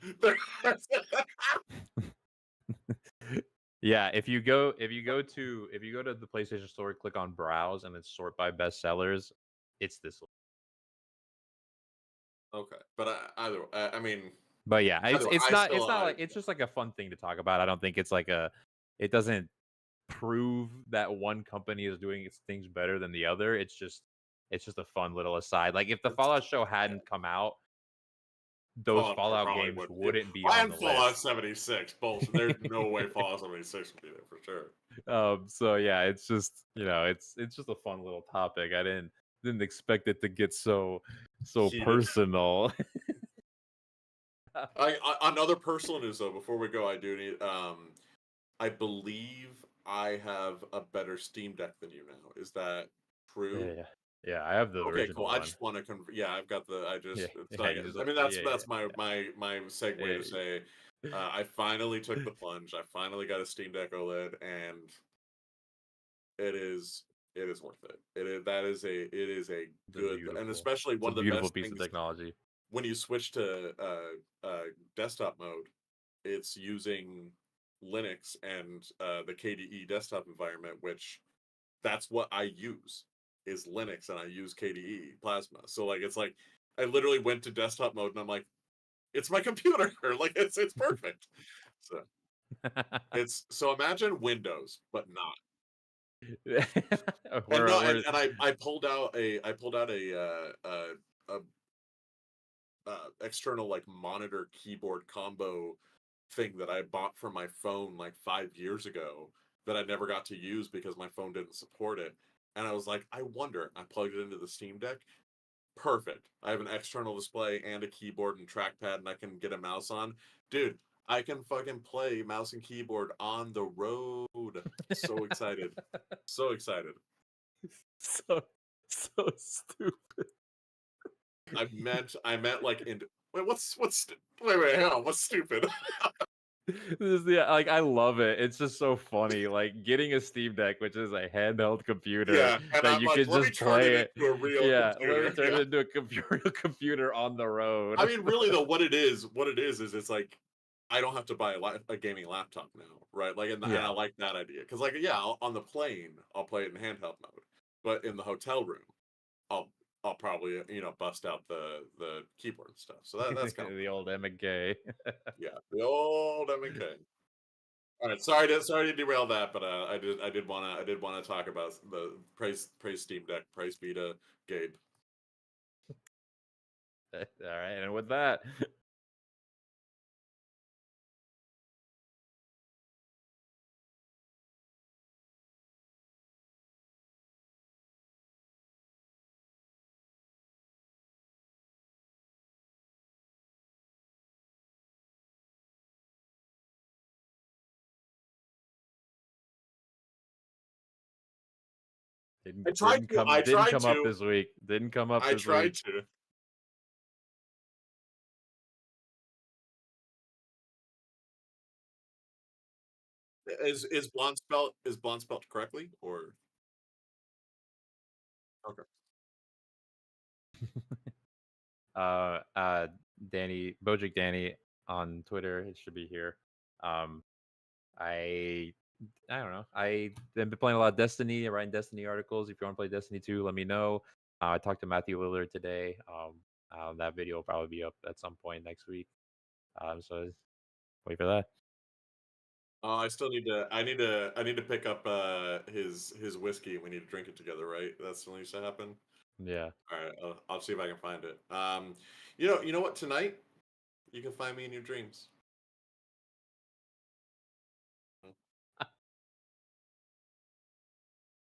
Yeah, if you go to the PlayStation Store, click on browse and then sort by bestsellers, it's this. Okay, but I mean, But yeah, either way, it's not like it's just like a fun thing to talk about. I don't think it's like a it doesn't prove that one company is doing its things better than the other. It's just a fun little aside. Like if the it's Fallout show yeah, hadn't come out, those Fallout Fallout probably games wouldn't. Yeah. wouldn't be on And the Fallout list. 76, bullshit. There's no way Fallout 76 would be there for sure. So yeah, it's just it's just a fun little topic. I didn't expect it to get so Heated. personal. Another personal news though. Before we go, I do need. I believe I have a better Steam Deck than you now. Is that true? Yeah, yeah, I have the Okay, cool. original I one. just want to yeah, I've got the. I Yeah, just. It's yeah, not. you just I mean, yeah, that's yeah, my segue yeah, to say, I finally took the plunge. I finally got a Steam Deck OLED, and it is it is worth it. It is a good, and especially it's a one of the beautiful best piece of things technology. when you switch to desktop mode. It's using Linux and the KDE desktop environment, which that's what I use is Linux, and I use KDE Plasma. So like it's like I literally went to desktop mode, and I'm like, it's my computer. Like it's perfect. So it's so imagine Windows, but not. And no, we're I pulled out a external like monitor keyboard combo thing that I bought for my phone like 5 years ago that I never got to use because my phone didn't support it. And I was like, I wonder. I plugged it into the Steam Deck. Perfect. I have an external display and a keyboard and trackpad, and I can get a mouse on. Dude, I can fucking play mouse and keyboard on the road. So excited. So excited. so so stupid. I meant like in wait, wait, hang on, what's stupid? This is the like I love it. It's just so funny. Like getting a Steam Deck, which is a handheld computer Yeah, and that I'm you like, can let me just turn it play it. into a real Yeah, let me computer. turn Yeah. it into a real computer on the I road. mean, really though, what it is it's like I don't have to buy a gaming laptop now, right? Like, and I Yeah. like that idea because, like, yeah, on the plane I'll play it in handheld mode, but in the hotel room I'll I'll probably bust out the keyboard and stuff. So that's kind of The old McGay. yeah, the old M&K. All right, sorry to derail that, but I did want to talk about the praise Steam Deck, praise Vita, Gabe. All right, and with that, I tried to. I didn't tried come up to. this week. Didn't come up I this week. tried to. Is blonde spelled correctly or okay? uh uh Danny Bojic Danny on Twitter. It should be here. Um I I don't know. I've been playing a lot of Destiny, writing Destiny articles. If you want to play Destiny 2, let me know. I talked to Matthew Lillard today. That video will probably be up at some point next week. So wait for that. Oh, I still need to. I need to pick up his whiskey. We need to drink it together, right? That's what needs to happen. Yeah. All right, I'll see if I can find it. You know what? Tonight you can find me in your dreams.